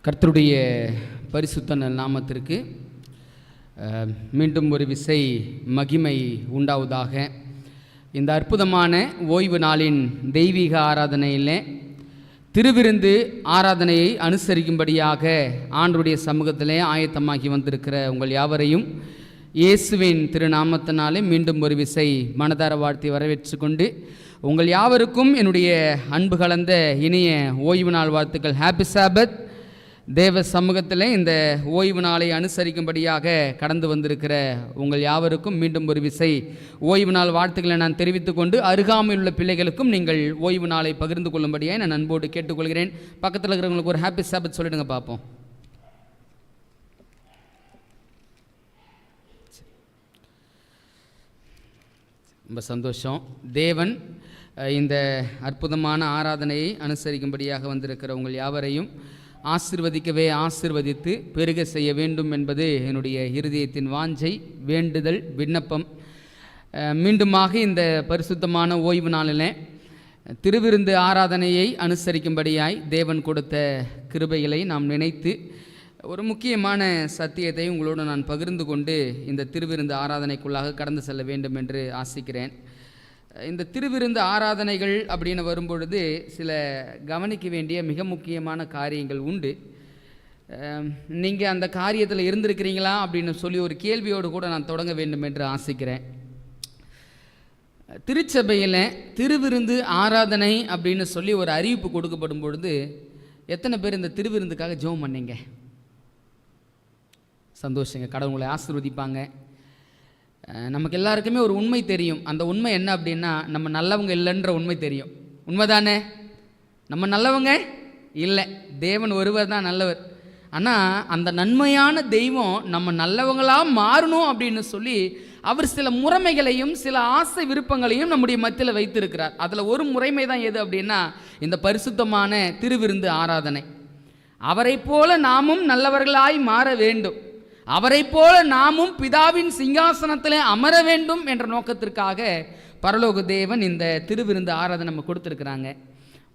கர்த்தருடைய பரிசுத்த நாமத்திற்கு மீண்டும் ஒரு விசை மகிமை உண்டாவதாக. இந்த அற்புதமான ஓய்வு நாளின் தெய்வீக ஆராதனையில் திருவிருந்து ஆராதனையை அனுசரிக்கும்படியாக ஆண்டவருடைய சமூகத்திலே ஆயத்தமாகி வந்திருக்கிற உங்கள் யாவரையும் இயேசுவின் திருநாமத்தினாலே மீண்டும் ஒரு விசை மனதார வாழ்த்தி வரவேற்று கொண்டு உங்கள் யாவருக்கும் என்னுடைய அன்பு கலந்த இனிய ஓய்வு நாள் வாழ்த்துக்கள். ஹாப்பி சாபத். தேவ சமூகத்தில் இந்த ஓய்வு நாளை அனுசரிக்கும்படியாக கடந்து வந்திருக்கிற உங்கள் யாவருக்கும் மீண்டும் ஒரு விசை ஓய்வு நாள் வாழ்த்துக்களை நான் தெரிவித்துக் கொண்டு அருகாமையில் உள்ள பிள்ளைகளுக்கும் நீங்கள் ஓய்வு நாளை பகிர்ந்து கொள்ளும்படியாக நான் அன்போடு கேட்டுக்கொள்கிறேன். பக்கத்தில் இருக்கிறவங்களுக்கு ஒரு ஹாப்பி சாபத் சொல்லிடுங்க பார்ப்போம். ரொம்ப சந்தோஷம். தேவன் இந்த அற்புதமான ஆராதனையை அனுசரிக்கும்படியாக வந்திருக்கிற உங்கள் யாவரையும் ஆசீர்வதிக்கவே ஆசீர்வதித்து பெருக செய்ய வேண்டும் என்பது என்னுடைய இருதயத்தின் வாஞ்சை, வேண்டுதல், விண்ணப்பம். மீண்டுமாக இந்த பரிசுத்தமான ஓய்வு நாளில் திருவிருந்து ஆராதனையை அனுசரிக்கும்படியாய் தேவன் கொடுத்த கிருபைகளை நாம் நினைத்து ஒரு முக்கியமான சத்தியத்தை உங்களோடு நான் பகிர்ந்து கொண்டு இந்த திருவிருந்து ஆராதனைக்குள்ளாக கடந்து செல்ல வேண்டும் என்று ஆசிக்கிறேன். இந்த திருவிருந்து ஆராதனைகள் அப்படின்னு வரும்பொழுது சில கவனிக்க வேண்டிய மிக முக்கியமான காரியங்கள் உண்டு. நீங்கள் அந்த காரியத்தில் இருந்திருக்கிறீங்களா அப்படின்னு சொல்லி ஒரு கேள்வியோடு கூட நான் தொடங்க வேண்டும் என்று ஆசிக்கிறேன். திருச்சபையில் திருவிருந்து ஆராதனை அப்படின்னு சொல்லி ஒரு அறிவிப்பு கொடுக்கப்படும் பொழுது எத்தனை பேர் இந்த திருவிருந்துக்காக ஜெபம் பண்ணீங்க? சந்தோஷங்க. கடவுளை ஆசீர்வதிப்பாங்க. நமக்கு எல்லாருக்குமே ஒரு உண்மை தெரியும். அந்த உண்மை என்ன அப்படின்னா, நம்ம நல்லவங்க இல்லைன்ற உண்மை தெரியும். உண்மைதானே? நம்ம நல்லவங்க இல்லை, தேவன் ஒருவர் தான் நல்லவர். ஆனால் அந்த நன்மையான தெய்வம் நம்ம நல்லவங்களாக மாறணும் அப்படின்னு சொல்லி அவர் சில முறைமைகளையும் சில ஆசை விருப்பங்களையும் நம்முடைய மத்தியில் வைத்திருக்கிறார். அதில் ஒரு முறைமை தான் எது அப்படின்னா இந்த பரிசுத்தமான திருவிருந்து ஆராதனை. அவரை போல நாமும் நல்லவர்களாய் மாற வேண்டும், அவரை போல நாமும் பிதாவின் சிங்காசனத்தில் அமர வேண்டும் என்ற நோக்கத்திற்காக பரலோக தேவன் இந்த திருவிருந்து ஆராதனை நம்ம கொடுத்துருக்குறாங்க.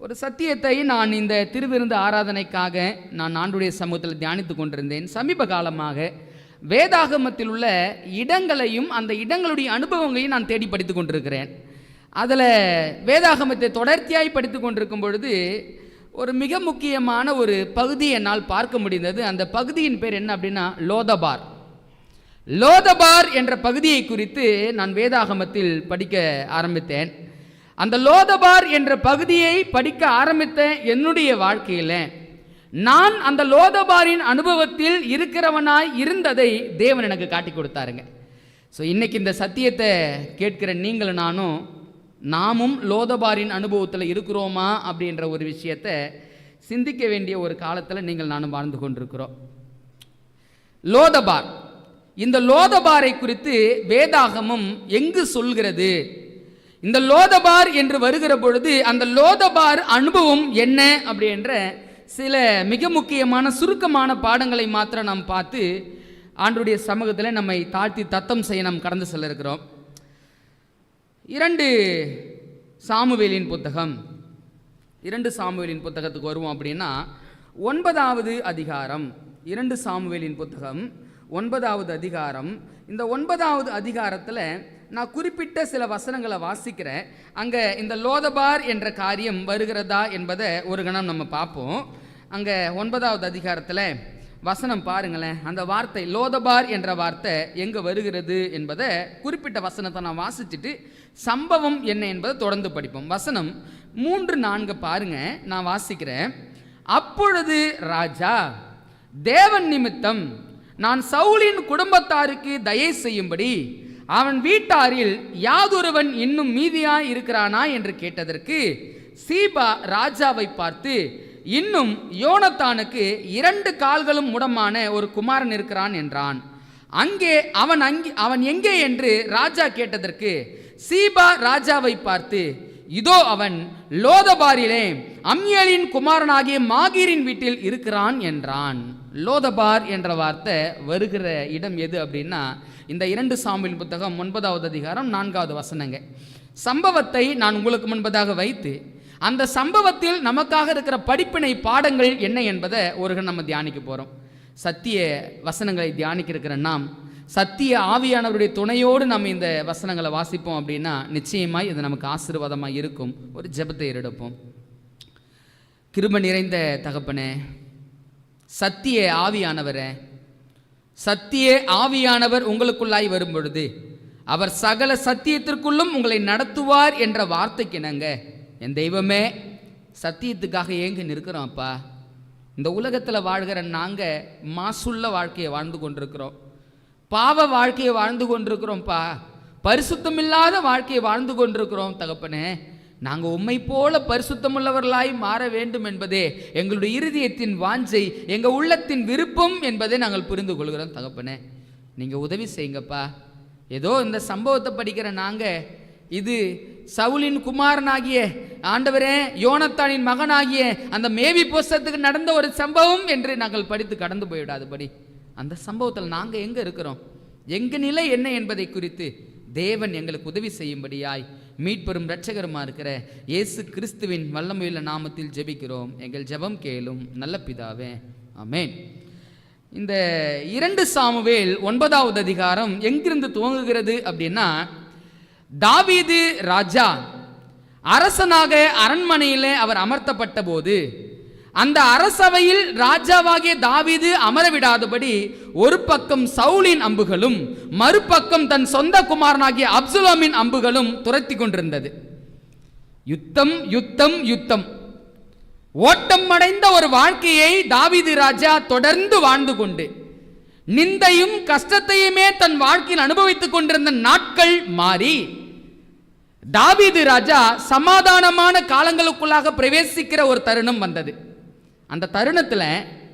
ஒரு சத்தியத்தை நான் இந்த திருவிருந்து ஆராதனைக்காக நான் ஆண்டவருடைய சமூகத்தில் தியானித்து கொண்டிருந்தேன். சமீப காலமாக வேதாகமத்தில் உள்ள இடங்களையும் அந்த இடங்களுடைய அனுபவங்களையும் நான் தேடி படித்து கொண்டிருக்கிறேன். அதில் வேதாகமத்தை தொடர்ச்சியாய் படித்து கொண்டிருக்கும் பொழுது ஒரு மிக முக்கியமான ஒரு பகுதியை என்னால் பார்க்க முடிந்தது. அந்த பகுதியின் பேர் என்ன அப்படின்னா லோதபார். லோதபார் என்ற பகுதியை குறித்து நான் வேதாகமத்தில் படிக்க ஆரம்பித்தேன். அந்த லோதபார் என்ற பகுதியை படிக்க ஆரம்பித்த என்னுடைய வாழ்க்கையில் நான் அந்த லோதபாரின் அனுபவத்தில் இருக்கிறவனாய் இருந்ததை தேவன் எனக்கு காட்டி கொடுத்தாருங்க. ஸோ இன்னைக்கு இந்த சத்தியத்தை கேட்கிற நீங்களும் நாமும் லோதபாரின் அனுபவத்தில் இருக்கிறோமா அப்படின்ற ஒரு விஷயத்தை சிந்திக்க வேண்டிய ஒரு காலத்தில் நீங்கள் நானும் வாழ்ந்து கொண்டிருக்கிறோம். லோதபார், இந்த லோதபாரை குறித்து வேதாகமம் எங்கு சொல்கிறது? இந்த லோதபார் என்று வருகிற பொழுது அந்த லோதபார் அனுபவம் என்ன அப்படின்ற சில மிக முக்கியமான சுருக்கமான பாடங்களை மாத்திரம் நாம் பார்த்து ஆண்டவருடைய சமூகத்தில் நம்மை தாழ்த்தி தத்தம் செய்ய நாம் கடந்து செல்ல இருக்கிறோம். 2 சாமுவேலின் புத்தகம், 2 சாமுவேலின் புத்தகத்துக்கு வருவோம் அப்படின்னா 9வது அதிகாரம், 2 சாமுவேலின் புத்தகம் 9வது அதிகாரம். இந்த 9வது அதிகாரத்தில் நான் குறிப்பிட்ட சில வசனங்களை வாசிக்கிறேன். அங்கே இந்த லோதபார் என்ற காரியம் வருகிறதா என்பதை ஒரு கணம் நம்ம பார்ப்போம். அங்கே 9வது அதிகாரத்தில் வசனம் பாருங்களேன். அந்த வார்த்தை லோதபார் என்ற வார்த்தை எங்கே வருகிறது என்பதை குறிப்பிட்ட வசனத்தை நான் வாசிச்சுட்டு சம்பவம் என்ன என்பதை தொடர்ந்து படிப்போம். வசனம் 3-4 பாருங்க, நான் வாசிக்கிறேன். அப்பொழுது ராஜா, தேவன் நிமித்தம் நான் சவுலின் குடும்பத்தாருக்கு தயை செய்யும்படி அவன் வீட்டாரில் யாதொருவன் இன்னும் மீதியாய் இருக்கிறானா என்று கேட்டதற்கு சீபா ராஜாவை பார்த்து, இன்னும் யோனத்தானுக்கு 2 கால்களும் முடமான ஒரு குமாரன் இருக்கிறான் என்றான். அவன் எங்கே என்று ராஜா கேட்டதற்கு சீபா ராஜாவை பார்த்து, இதோ அவன் லோதபாரிலே அம்மியலின் குமாரனாகிய மாகீரின் வீட்டில் இருக்கிறான் என்றான். லோதபார் என்ற வார்த்தை வருகிற இடம் எது அப்படின்னா இந்த 2 சாமுவேல் புத்தகம் 9வது அதிகாரம் 4வது வசனங்க. சம்பவத்தை நான் உங்களுக்கு முன்பதாக வைத்து அந்த சம்பவத்தில் நமக்காக இருக்கிற படிப்பினை பாடங்கள் என்ன என்பதை ஒரு நம்ம தியானிக்க போகிறோம். சத்திய வசனங்களை தியானிக்க இருக்கிற நாம் சத்திய ஆவியானவருடைய துணையோடு நம்ம இந்த வசனங்களை வாசிப்போம் அப்படின்னா நிச்சயமாய் இது நமக்கு ஆசீர்வாதமாக இருக்கும். ஒரு ஜெபத்தை எடுப்போம். கிருபை நிறைந்த தகப்பனே, சத்திய ஆவியானவரே, சத்திய ஆவியானவர் உங்களுக்குள்ளாய் வரும் பொழுது அவர் சகல சத்தியத்திற்குள்ளும் உங்களை நடத்துவார் என்ற வார்த்தைக்கு இணங்க என் தெய்வமே சத்தியத்துக்காக ஏங்க நிற்கிறோம் அப்பா. இந்த உலகத்தில் வாழ்கிற நாங்கள் மாசுள்ள வாழ்க்கையை வாழ்ந்து கொண்டிருக்கிறோம், பாவ வாழ்க்கையை வாழ்ந்து கொண்டிருக்கிறோம்ப்பா, பரிசுத்தமில்லாத வாழ்க்கையை வாழ்ந்து கொண்டிருக்கிறோம் தகப்பனே. நாங்கள் உம்மை போல பரிசுத்தமுள்ளவர்களாய் மாற வேண்டும் என்பதே எங்களுடைய இருதயத்தின் வாஞ்சை, எங்கள் உள்ளத்தின் விருப்பம் என்பதை நாங்கள் புரிந்து கொள்கிறோம் தகப்பனே. நீங்கள் உதவி செய்யுங்கப்பா. ஏதோ இந்த சம்பவத்தை படிக்கிற நாங்கள் இது சவுலின் குமாரனாகிய ஆண்டவரே யோனத்தானின் மகனாகிய அந்த மேவி புஸ்தகத்துக்கு நடந்த ஒரு சம்பவம் என்று நாங்கள் படித்து கடந்து போய்விடாதபடி அந்த சம்பவத்தில் நாங்கள் எங்கே இருக்கிறோம், எங்கள் நிலை என்ன என்பதை குறித்து தேவன் எங்களுக்கு உதவி செய்யும்படியாய் மீட்பெரும் இரட்சகருமா இருக்கிற இயேசு கிறிஸ்துவின் வல்லமையுள்ள நாமத்தில் ஜெபிக்கிறோம். எங்கள் ஜெபம் கேளும் நல்ல பிதாவே, ஆமென். இந்த 2 சாமுவேல் 9வது அதிகாரம் எங்கிருந்து துவங்குகிறது அப்படின்னா, தாவீது ராஜா அரசனாக அரண்மனையில் அவர் அமர்த்தப்பட்ட போது அந்த அரசவையில் ராஜாவாகிய தாவீது அமரவிடாதபடி ஒரு பக்கம் சவுலின் அம்புகளும் மறுபக்கம் தன் சொந்த குமாரனாகிய அப்சலோமின் அம்புகளும் துரத்தி கொண்டிருந்தது. யுத்தம் யுத்தம் யுத்தம், ஓட்டம் அடைந்த ஒரு வாழ்க்கையை தாவீது ராஜா தொடர்ந்து வாழ்ந்து கொண்டு நிந்தையும் கஷ்டத்தையுமே தன் வாழ்க்கையில் அனுபவித்துக் கொண்டிருந்த நாட்கள் மாறி தாவீது ராஜா சமாதானமான காலங்களுக்குள்ளாக பிரவேசிக்கிற ஒரு தருணம் வந்தது. அந்த தருணத்தில்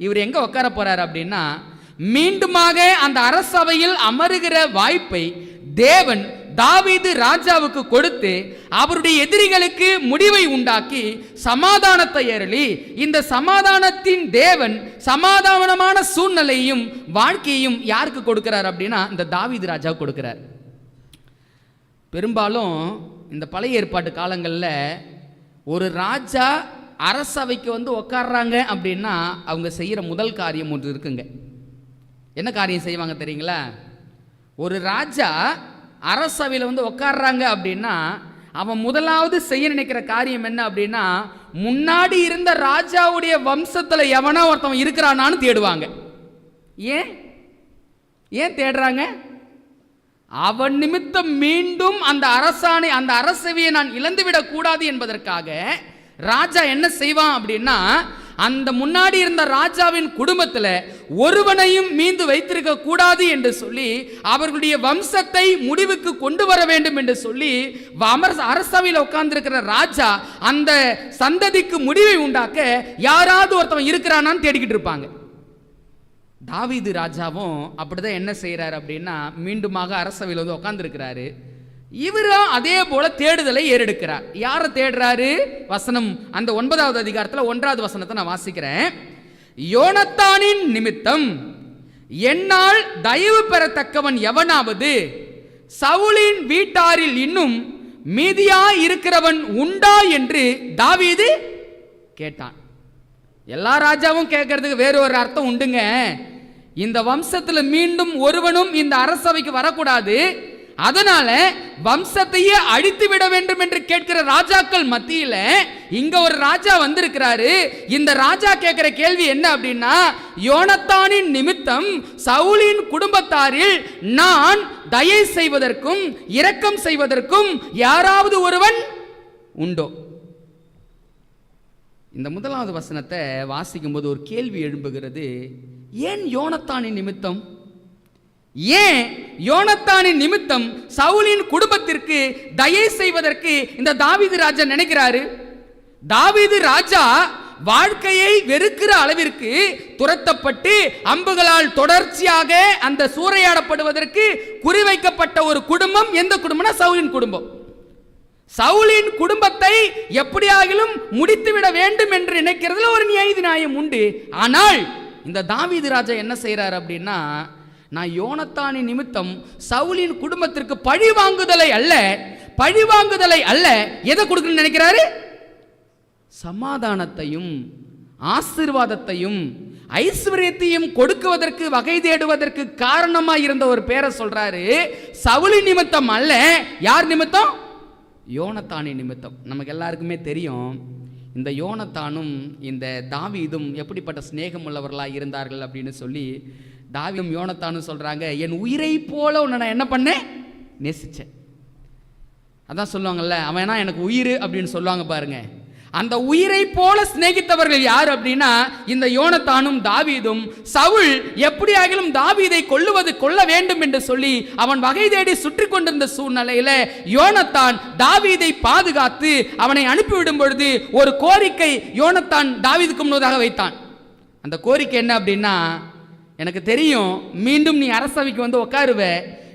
இவர் எங்கே உட்கார போறார் அப்படின்னா, மீண்டுமாக அந்த அரசவையில் அமருகிற வாய்ப்பை தேவன் தாவீது ராஜாவுக்கு கொடுத்து அவருடைய எதிரிகளுக்கு முடிவை உண்டாக்கி சமாதானத்தை ஏறலி, இந்த சமாதானத்தின் தேவன் சமாதானமான சூழ்நிலையும் வாழ்க்கையும் யாருக்கு கொடுக்கிறார் அப்படின்னா இந்த தாவீது ராஜாவுக்கு கொடுக்கிறார். பெரும்பாலும் இந்த பழைய ஏற்பாட்டு காலங்களில் ஒரு ராஜா அரசவைக்கு வந்து உட்கார்றாங்க அப்படின்னா அவங்க செய்கிற முதல் காரியம் ஒன்று இருக்குங்க. என்ன காரியம் செய்வாங்க தெரியுங்களா? ஒரு ராஜா அரசவையில் வந்து உட்கார்றாங்க அப்படின்னா அவன் முதலாவது செய்ய நினைக்கிற காரியம் என்ன அப்படின்னா, முன்னாடி இருந்த ராஜாவுடைய வம்சத்தில் எவனா ஒருத்தவன் இருக்கிறானான்னு தேடுவாங்க. ஏன் தேடுறாங்க? அவன் நிமித்தம் மீண்டும் அந்த அரசாணை அந்த அரசவையை நான் இழந்துவிடக் கூடாது என்பதற்காக ராஜா என்ன செய்வான் அப்படின்னா, அந்த முன்னாடி இருந்த ராஜாவின் குடும்பத்தில் ஒருவனையும் மீண்டு வைத்திருக்க கூடாது என்று சொல்லி அவர்களுடைய வம்சத்தை முடிவுக்கு கொண்டு வர வேண்டும் என்று சொல்லி அரசவையில் உட்கார்ந்திருக்கிற ராஜா அந்த சந்ததிக்கு முடிவை உண்டாக்க யாராவது ஒருத்தவன் இருக்கிறானான்னு தேடிக்கிட்டு இருப்பாங்க. தாவீது ராஜாவும் அப்படிதான் என்ன செய்யறாரு அப்படின்னா, மீண்டுமாக அரசவையில் வந்து உட்கார்ந்துருக்கிறாரு. இவரும் அதே போல தேடுதலை ஏறெடுக்கிறார். யாரை தேடுறாரு? வசனம் அந்த 9வது அதிகாரத்தில் 1வது வசனத்தை நான் வாசிக்கிறேன். யோனத்தானின் நிமித்தம் என்னால் தயவு பெறத்தக்கவன் எவனாவது சவுலின் வீட்டாரில் இன்னும் மீதியா இருக்கிறவன் உண்டா என்று தாவீது கேட்டான். எல்லா ராஜாவும் கேட்கறதுக்கு வேற ஒரு அர்த்தம் உண்டுங்க. இந்த வம்சத்தில் மீண்டும் ஒருவனும் இந்த அரசவைக்கு வரக்கூடாது, அதனால வம்சத்தையே அழித்து விட வேண்டும் என்று கேட்கிற ராஜாக்கள் மத்தியில இங்க ஒரு ராஜா வந்திருக்கிறாரு. இந்த ராஜா கேட்கிற கேள்வி என்ன அப்படின்னா, யோனத்தானின் நிமித்தம் சவுலின் குடும்பத்தாரில் நான் தயை செய்வதற்கும் இரக்கம் செய்வதற்கும் யாராவது ஒருவன் உண்டோ? இந்த 1வது வசனத்தை வாசிக்கும் போது ஒரு கேள்வி எழும்புகிறது. ஏன் யோனத்தானின் நிமித்தம்? ஏன் யோனத்தானின் நிமித்தம் சவுலின் குடும்பத்திற்கு தயை செய்வதற்கு இந்த தாவீது ராஜா நினைக்கிறாரு? தாவீது ராஜா வாழ்க்கையை வெறுக்கிற அளவிற்கு துரத்தப்பட்டு அம்புகளால் தொடர்ச்சியாக அந்த சூறையாடப்படுவதற்கு குறிவைக்கப்பட்ட ஒரு குடும்பம் எந்த குடும்பம்னா சவுலின் குடும்பம். சவுலின் குடும்பத்தை எப்படியாகிலும் முடித்துவிட வேண்டும் என்று நினைக்கிறதுல ஒரு நீதி நியாயம் உண்டு. ஆனால் இந்த தாவீது ராஜா என்ன செய்யறாரு அப்படின்னா, நான் யோனத்தானின் நிமித்தம் சவுலின் குடும்பத்திற்கு பழி வாங்குதலை அல்ல எதை கொடுக்கணும்னு நினைக்கிறாரு? சமாதானத்தையும் ஆசீர்வாதத்தையும் ஐஸ்வர்யத்தையும் கொடுக்குவதற்கு வகை தேடுவதற்கு காரணமாக இருந்த ஒரு பேரை சொல்றாரு. சவுலி நிமித்தம் அல்ல, யார் நிமித்தம்? யோனத்தானின் நிமித்தம். நமக்கு எல்லாருக்குமே தெரியும் இந்த யோனத்தானும் இந்த தாவீதும் எப்படிப்பட்ட சிநேகம் உள்ளவர்களாக இருந்தார்கள் அப்படின்னு சொல்லி. தாவீதும் யோனத்தானும் சொல்றாங்க, என் உயிரை போல உன்னை நான் என்ன பண்ணேன்? நேசிச்சேன். அதான் சொல்லுவாங்கல்ல, அவனா எனக்கு உயிர் அப்படின்னு சொல்லுவாங்க பாருங்க. அந்த உயிரை போல சிநேகித்தவர்கள் யார் அப்படின்னா இந்த யோனத்தானும் தாவீதும். சவுல் எப்படியாகிலும் தாவீதை கொல்ல வேண்டும் என்று சொல்லி அவன் வகை தேடி சுற்றி கொண்டிருந்த சூழ்நிலையில யோனத்தான் தாவீதை பாதுகாத்து அவனை அனுப்பிவிடும் பொழுது ஒரு கோரிக்கை யோனத்தான் தாவீதுக்கு முன்னதாக வைத்தான். அந்த கோரிக்கை என்ன அப்படின்னா, எனக்கு தெரியும் மீண்டும் நீ அரசவைக்கு வந்து உட்காருவ,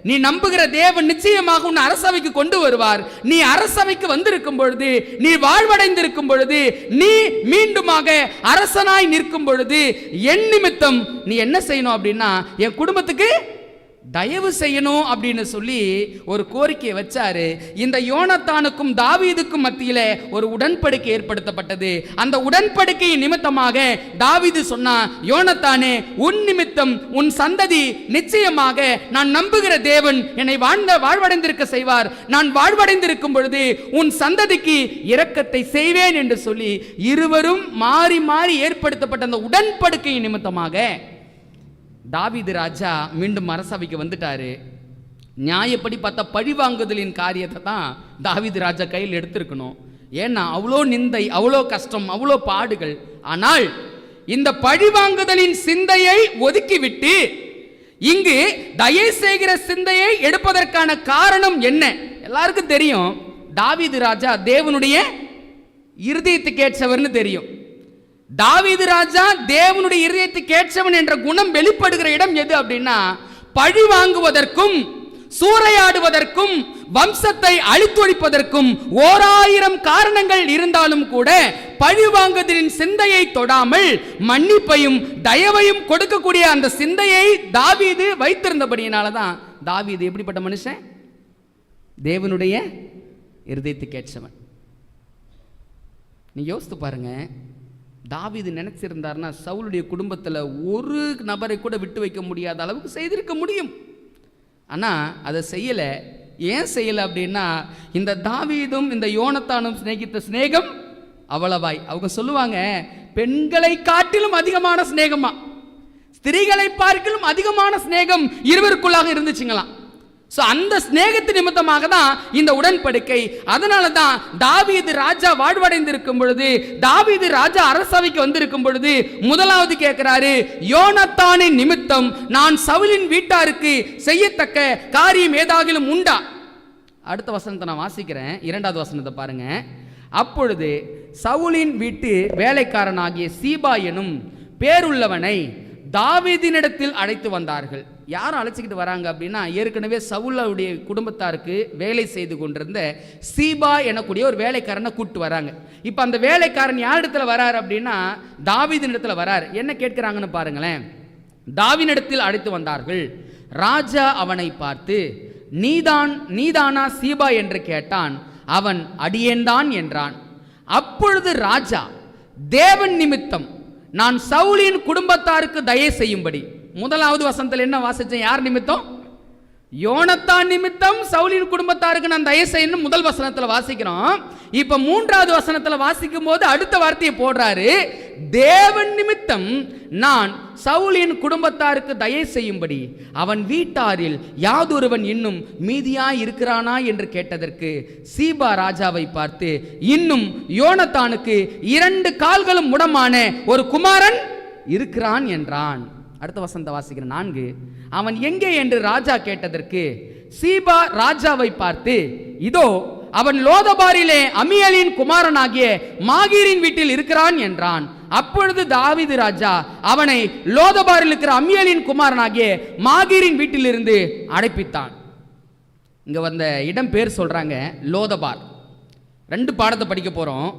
நீ நம்புகிற தேவன் நிச்சயமாக உன்னை அரசவைக்கு கொண்டு வருவார். நீ அரசவைக்கு வந்திருக்கும் பொழுது, நீ வாழ்வடைந்திருக்கும் பொழுது, நீ மீண்டுமாக அரசனாய் நிற்கும் பொழுது என் நிமித்தம் நீ என்ன செய்யணும் அப்படின்னா என் குடும்பத்துக்கு தயவு செய்யணும் அப்படின்னு சொல்லி ஒரு கோரிக்கையை வச்சாரு. இந்த யோனத்தானுக்கும் தாவீதுக்கும் மத்தியில ஒரு உடன்படிக்கை ஏற்படுத்தப்பட்டது. அந்த உடன்படிக்கையின் நிமித்தமாக தாவீது சொன்னா, யோனத்தானே உன் நிமித்தம் உன் சந்ததி நிச்சயமாக நான் நம்புகிற தேவன் என்னை வாழ்வடைந்திருக்க செய்வார். நான் வாழ்வடைந்திருக்கும் பொழுது உன் சந்ததிக்கு இரக்கத்தை செய்வேன் என்று சொல்லி இருவரும் மாறி மாறி ஏற்படுத்தப்பட்ட அந்த உடன்படிக்கையின் நிமித்தமாக தாவீது ராஜா மீண்டும் அரசவைக்கு வந்துட்டாரு. நியாயப்படி பார்த்தா பழிவாங்குதலின் காரியத்தை தான் தாவீது ராஜா கையில் எடுத்திருக்கணும். ஏன்னா அவ்வளோ நிந்தை, அவ்வளோ கஷ்டம், அவ்வளோ பாடுகள். ஆனால் இந்த பழிவாங்குதலின் சிந்தையை ஒதுக்கிவிட்டு இங்கு தயை செய்கிற சிந்தையை எடுப்பதற்கான காரணம் என்ன? எல்லாருக்கும் தெரியும், தாவீது ராஜா தேவனுடைய இருதயத்துக்கு ஏற்றவர்னு தெரியும். தாவீது ராஜா தேவனுடைய இருதயத்துக்கு ஏற்றவன் என்ற குணம் வெளிப்படுகிற இடம் எது அப்படின்னா, பழி வாங்குவதற்கும் சூறையாடுவதற்கும் வம்சத்தை அழித்தொழிப்பதற்கும் 1000 காரணங்கள் இருந்தாலும் கூட பழி வாங்குதலின் சிந்தையை தொடாமல் மன்னிப்பையும் தயவையும் கொடுக்கக்கூடிய அந்த சிந்தையை தாவீது வைத்திருந்தபடியினால தான் தாவீது எப்படிப்பட்ட மனுஷன்? தேவனுடைய இருதயத்துக்கு ஏற்றவன். நீ யோசித்து பாருங்க, தாவீது நினைச்சிருந்தார்னா சவுலுடைய குடும்பத்தில் ஒரு நபரை கூட விட்டு வைக்க முடியாத அளவுக்கு செய்திருக்க முடியும். ஆனால் அதை செய்யலை. ஏன் செய்யலை அப்படின்னா, இந்த தாவீதும் இந்த யோனத்தானும் சிநேகித்த சிநேகம் அவ்வளவாய். அவங்க சொல்லுவாங்க, பெண்களை காட்டிலும் அதிகமான சிநேகமா, ஸ்திரீகளை பார்க்கலும் அதிகமான சிநேகம் இருவருக்குள்ளாக இருந்துச்சுங்களாம். ஸோ அந்த சிநேகத்து நிமித்தமாக தான் இந்த உடன்படிக்கை. அதனால தான் தாவீது ராஜா வாழ்வடைந்திருக்கும் பொழுது, தாவீது ராஜா அரசவைக்கு வந்திருக்கும் பொழுது முதலாவது கேட்கிறாரு, யோனத்தானின் நிமித்தம் நான் சவுலின் வீட்டாருக்கு செய்யத்தக்க காரியம் ஏதாகிலும் உண்டா? அடுத்த வசனத்தை நான் வாசிக்கிறேன், 2வது வசனத்தை பாருங்க. அப்பொழுது சவுலின் வீட்டு வேலைக்காரனாகிய சீபா எனும் பேருள்ளவனை தாவீதினிடத்தில் அழைத்து வந்தார்கள். யாரும் அழைச்சிக்கிட்டு வராங்க அப்படின்னா, ஏற்கனவே சவுலுடைய குடும்பத்தாருக்கு வேலை செய்து கொண்டிருந்த சீபா எனக்கூடிய ஒரு வேலைக்காரனை கூப்பிட்டு வராங்க. இப்போ அந்த வேலைக்காரன் யார் இடத்துல வரார் அப்படின்னா, தாவீதின் இடத்துல வரார். என்ன கேட்கிறாங்கன்னு பாருங்களேன். தாவீதினிடத்தில் அழைத்து வந்தார்கள். ராஜா அவனை பார்த்து, நீதானா சீபா என்று கேட்டான். அவன் அடியேன்தான் என்றான். அப்பொழுது ராஜா, தேவன் நிமித்தம் நான் சவுலின் குடும்பத்தாருக்கு தயை செய்யும்படி. முதலாவது வசனத்தில் என்ன வாசிச்சேன்? யார் நிமித்தம்? யோனத்தான் நிமித்தம் சவுலின் குடும்பத்தாருக்கு நான் தயை செய்யணும் முதல் வசனத்தில் வாசிக்கிறோம். இப்ப 3வது வசனத்தில் வாசிக்கும் போது அடுத்த வார்த்தையை போடுறாரு, தேவன் நிமித்தம் நான் சவுலின் குடும்பத்தாருக்கு தயை செய்யும்படி அவன் வீட்டாரில் யாதொருவன் இன்னும் மீதியாய் இருக்கிறானா என்று கேட்டதற்கு சீபா ராஜாவை பார்த்து, இன்னும் யோனத்தானுக்கு 2 கால்களும் முடமான ஒரு குமாரன் இருக்கிறான் என்றான். அடுத்த வசனத்தை வாசிக்கிற 4. அவன் எங்கே என்று ராஜா கேட்டதற்கு சீபா ராஜாவை பார்த்து, இதோ அவன் லோதபாரிலே அமியலின் குமாரனாகிய மாகீரின் வீட்டில் இருக்கிறான் என்றான். அப்பொழுது தாவீது ராஜா அவனை லோதபாரில் இருக்கிற அமியலின் குமாரனாகிய மாகீரின் வீட்டிலிருந்து அழைப்பித்தான். இங்க வந்த இடம் பேர் சொல்றாங்க லோதபார். 2 பாடத்தை படிக்க போறோம்.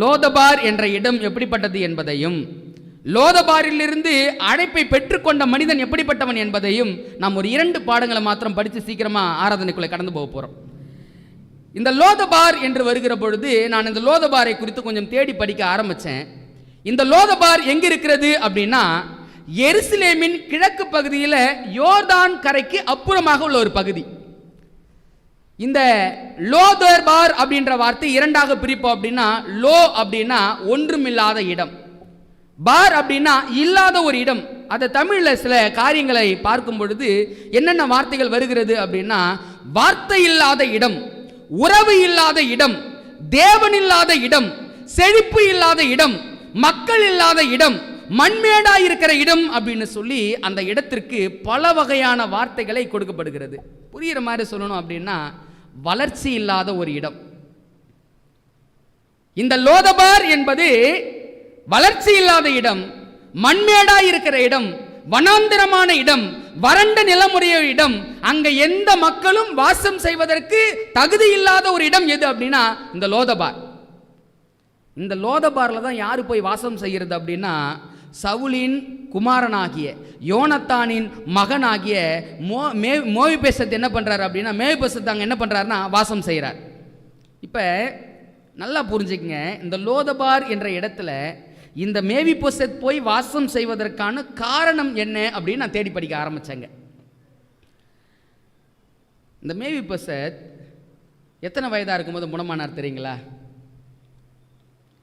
லோதபார் என்ற இடம் எப்படிப்பட்டது என்பதையும், லோதபாரிலிருந்து அழைப்பை பெற்றுக்கொண்ட மனிதன் எப்படிப்பட்டவன் என்பதையும் நாம் ஒரு 2 பாடங்களை மாத்திரம் படித்து சீக்கிரமா ஆராதனைக்குள்ளே கடந்து போக போறோம். இந்த லோதபார் என்று வருகிற பொழுது நான் இந்த லோதபாரை குறித்து கொஞ்சம் தேடி படிக்க ஆரம்பித்தேன். இந்த லோதபார் எங்கே இருக்கிறது அப்படின்னா, எருசலேமின் கிழக்கு பகுதியில் யோர்தான் கரைக்கு அப்புறமாக உள்ள ஒரு பகுதி. இந்த லோதபார் அப்படின்ற வார்த்தை இரண்டாக பிரிப்போம். அப்படின்னா லோ அப்படின்னா ஒன்றுமில்லாத இடம், பார் அப்படின்னா இல்லாத ஒரு இடம். அதை தமிழில் சில காரியங்களை பார்க்கும் பொழுது என்னென்ன வார்த்தைகள் வருகிறது அப்படின்னா, வார்த்தை இல்லாத இடம், உறவு இல்லாத இடம், தேவன் இல்லாத இடம், செழிப்பு இல்லாத இடம், மக்கள் இல்லாத இடம், மண்மேடா இருக்கிற இடம் அப்படின்னு சொல்லி அந்த இடத்திற்கு பல வகையான வார்த்தைகளை கொடுக்கப்படுகிறது. புரிகிற மாதிரி சொல்லணும் அப்படின்னா, வளர்ச்சி இல்லாத ஒரு இடம். இந்த லோதபார் என்பது வளர்ச்சி இல்லாத இடம், மண்மேடா இருக்கிற இடம், வனாந்தரமான இடம், வறண்ட நிலமுடைய இடம், அங்க எந்த மக்களும் வாசம் செய்வதற்கு தகுதி இல்லாத ஒரு இடம் எது அப்படின்னா இந்த லோதபார். இந்த லோதபார்ல தான் யாரு போய் வாசம் செய்கிறது அப்படின்னா, சவுலின் குமாரனாகிய யோனத்தானின் மகனாகிய மேவிபோசேத் என்ன பண்றாரு அப்படின்னா, மேவிபோசேத் அங்க என்ன பண்றாருன்னா வாசம் செய்கிறார். இப்ப நல்லா புரிஞ்சுக்கங்க, இந்த லோதபார் என்ற இடத்துல இந்த மேவிபோசேத் போய் வாசம் செய்வதற்கான காரணம் என்ன அப்படின்னு நான் தேடி படிக்க ஆரம்பிச்சேங்க. இந்த மேவிபோசேத் எத்தனை வயதாக இருக்கும்போது முடமானார் தெரியுங்களா?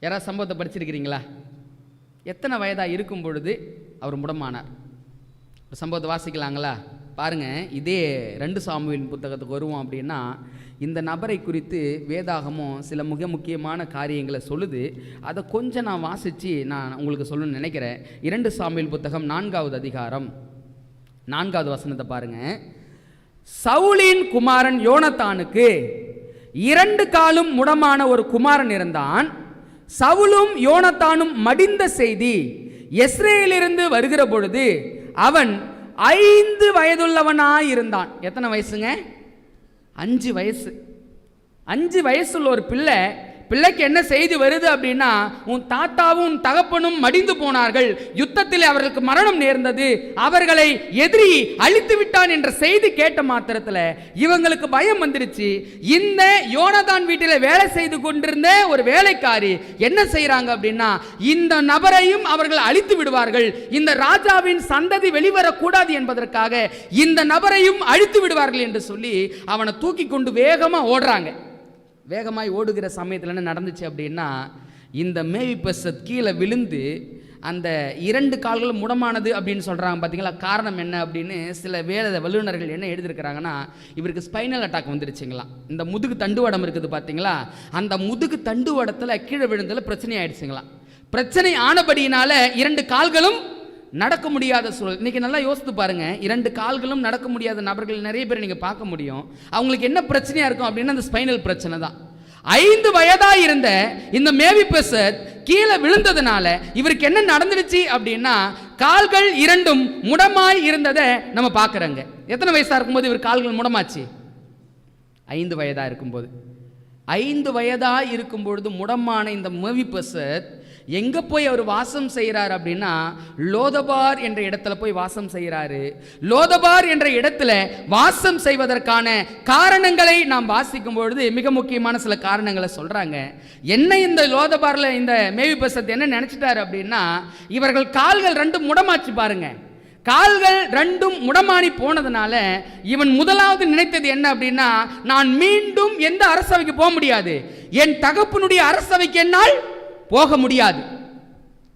யாராவது சம்பவத்தை படிச்சிருக்கிறீங்களா? எத்தனை வயதாக இருக்கும் பொழுது அவர் முடமானார்? ஒரு சம்பவத்தை வாசிக்கலாங்களா? பாருங்க, இதே 2 சாமுவேல் புத்தகத்துக்கு வருவோம் அப்படின்னா, இந்த நபரை குறித்து வேதாகமும் சில மிக முக்கியமான காரியங்களை சொல்லுது. அதை கொஞ்சம் நான் வாசித்து நான் உங்களுக்கு சொல்லணும்னு நினைக்கிறேன். 2 சாமுவேல் புத்தகம் 4வது அதிகாரம் 4வது வசனத்தை பாருங்க. சவுலின் குமாரன் யோனத்தானுக்கு 2 காலும் முடமான ஒரு குமாரன் இருந்தான். சவுலும் யோனத்தானும் மடிந்த செய்தி எஸ்ரேலிலிருந்து வருகிற பொழுது அவன் 5 வயதுள்ளவனாய் இருந்தான். எத்தனை வயசுங்க? 5 வயசு. 5 வயசுள்ள ஒரு பிள்ளைக்கு என்ன செய்தி வருது அப்படின்னா, உன் தாத்தாவும் உன் தகப்பனும் மடிந்து போனார்கள், யுத்தத்தில் அவர்களுக்கு மரணம் நேர்ந்தது, அவர்களை எதிரி அழித்து விட்டான் என்ற செய்தி கேட்ட மாத்திரத்தில் இவங்களுக்கு பயம் வந்துருச்சு. இந்த யோனதான் வீட்டில் வேலை செய்து கொண்டிருந்த ஒரு வேலைக்காரி என்ன செய்யறாங்க அப்படின்னா, இந்த நபரையும் அவர்கள் அழித்து விடுவார்கள், இந்த ராஜாவின் சந்ததி வெளிவரக்கூடாது என்பதற்காக இந்த நபரையும் அழித்து விடுவார்கள் என்று சொல்லி அவனை தூக்கி கொண்டு வேகமா ஓடுறாங்க. வேகமாய் ஓடுகிற சமயத்தில் என்ன நடந்துச்சு அப்படின்னா, இந்த மேவிபோசேத் கீழே விழுந்து அந்த 2 கால்களும் முடமானது அப்படின்னு சொல்கிறாங்க. பார்த்தீங்களா? காரணம் என்ன அப்படின்னு சில வேத வல்லுநர்கள் என்ன எழுதியிருக்கிறாங்கன்னா, இவருக்கு ஸ்பைனல் அட்டாக் வந்துருச்சுங்களா. இந்த முதுகு தண்டுவடம் இருக்குது பார்த்தீங்களா, அந்த முதுகு தண்டுவடத்தில் கீழே விழுந்ததில் பிரச்சனை ஆயிடுச்சுங்களா. பிரச்சனை ஆனபடியினால 2 கால்களும் நடக்க முடியாத சூழல். இன்னைக்கு நல்லா யோசித்து பாருங்க, 2 கால்களும் நடக்க முடியாத நபர்கள் நிறைய பேர் நீங்க பார்க்க முடியும். அவங்களுக்கு என்ன பிரச்சனையா இருக்கும் அப்படின்னா, அந்த ஸ்பைனல் பிரச்சனை தான். 5 வயதா இருந்த இந்த மேவிபோசேத் கீழே விழுந்ததுனால இவருக்கு என்ன நடந்துடுச்சு அப்படின்னா, கால்கள் 2ம் முடமாய் இருந்ததை நம்ம பார்க்குறோங்க. எத்தனை வயசா இருக்கும்போது இவர் கால்கள் முடமாச்சு? 5 வயதா இருக்கும்போது. 5 வயதா இருக்கும் பொழுது முடமான இந்த மேவிபோசேத் எங்க போய் அவர் வாசம் செய்கிறார் அப்படின்னா, லோதபார் என்ற இடத்துல போய் வாசம் செய்கிறாரு. லோதபார் என்ற இடத்துல வாசம் செய்வதற்கான காரணங்களை நாம் வாசிக்கும் பொழுது மிக முக்கியமான சில காரணங்களை சொல்றாங்க. என்ன இந்த லோதபார்ல இந்த மேவிபோசேத் என்ன நினைச்சிட்டாரு அப்படின்னா, இவர்கள் கால்கள் 2 முடமாச்சு பாருங்க. கால்கள் 2ம் முடமானி போனதுனால இவன் முதலாவது நினைத்தது என்ன அப்படின்னா, நான் மீண்டும் எந்த அரசவைக்கு போக முடியாது, என் தகப்பனுடைய அரசவைக்கு என்னால் போக முடியாது.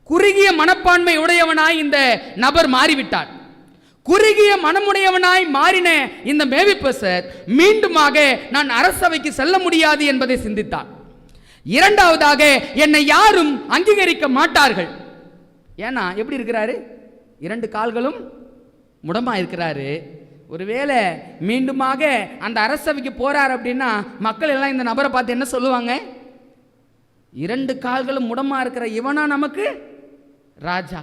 குறுகிய மனப்பான்மை உடையவனாய் இந்த நபர் மாறிவிட்டார். குறுகிய மனமுடையவனாய் மாறின இந்த மேவிபோசேத் மீண்டுமாக நான் அரசவைக்கு செல்ல முடியாது என்பதை சிந்தித்தார். இரண்டாவதாக, என்னை யாரும் அங்கீகரிக்க மாட்டார்கள். ஏன்னா எப்படி இருக்கிறாரு? 2 கால்களும் முடமா இருக்கிறாரு. ஒருவேளை மீண்டுமாக அந்த அரசவைக்கு போறார் அப்படின்னா மக்கள் எல்லாம் இந்த நபரை பார்த்து என்ன சொல்லுவாங்க? 2 கால்களும் முடமா இருக்கிற இவனா நமக்கு ராஜா.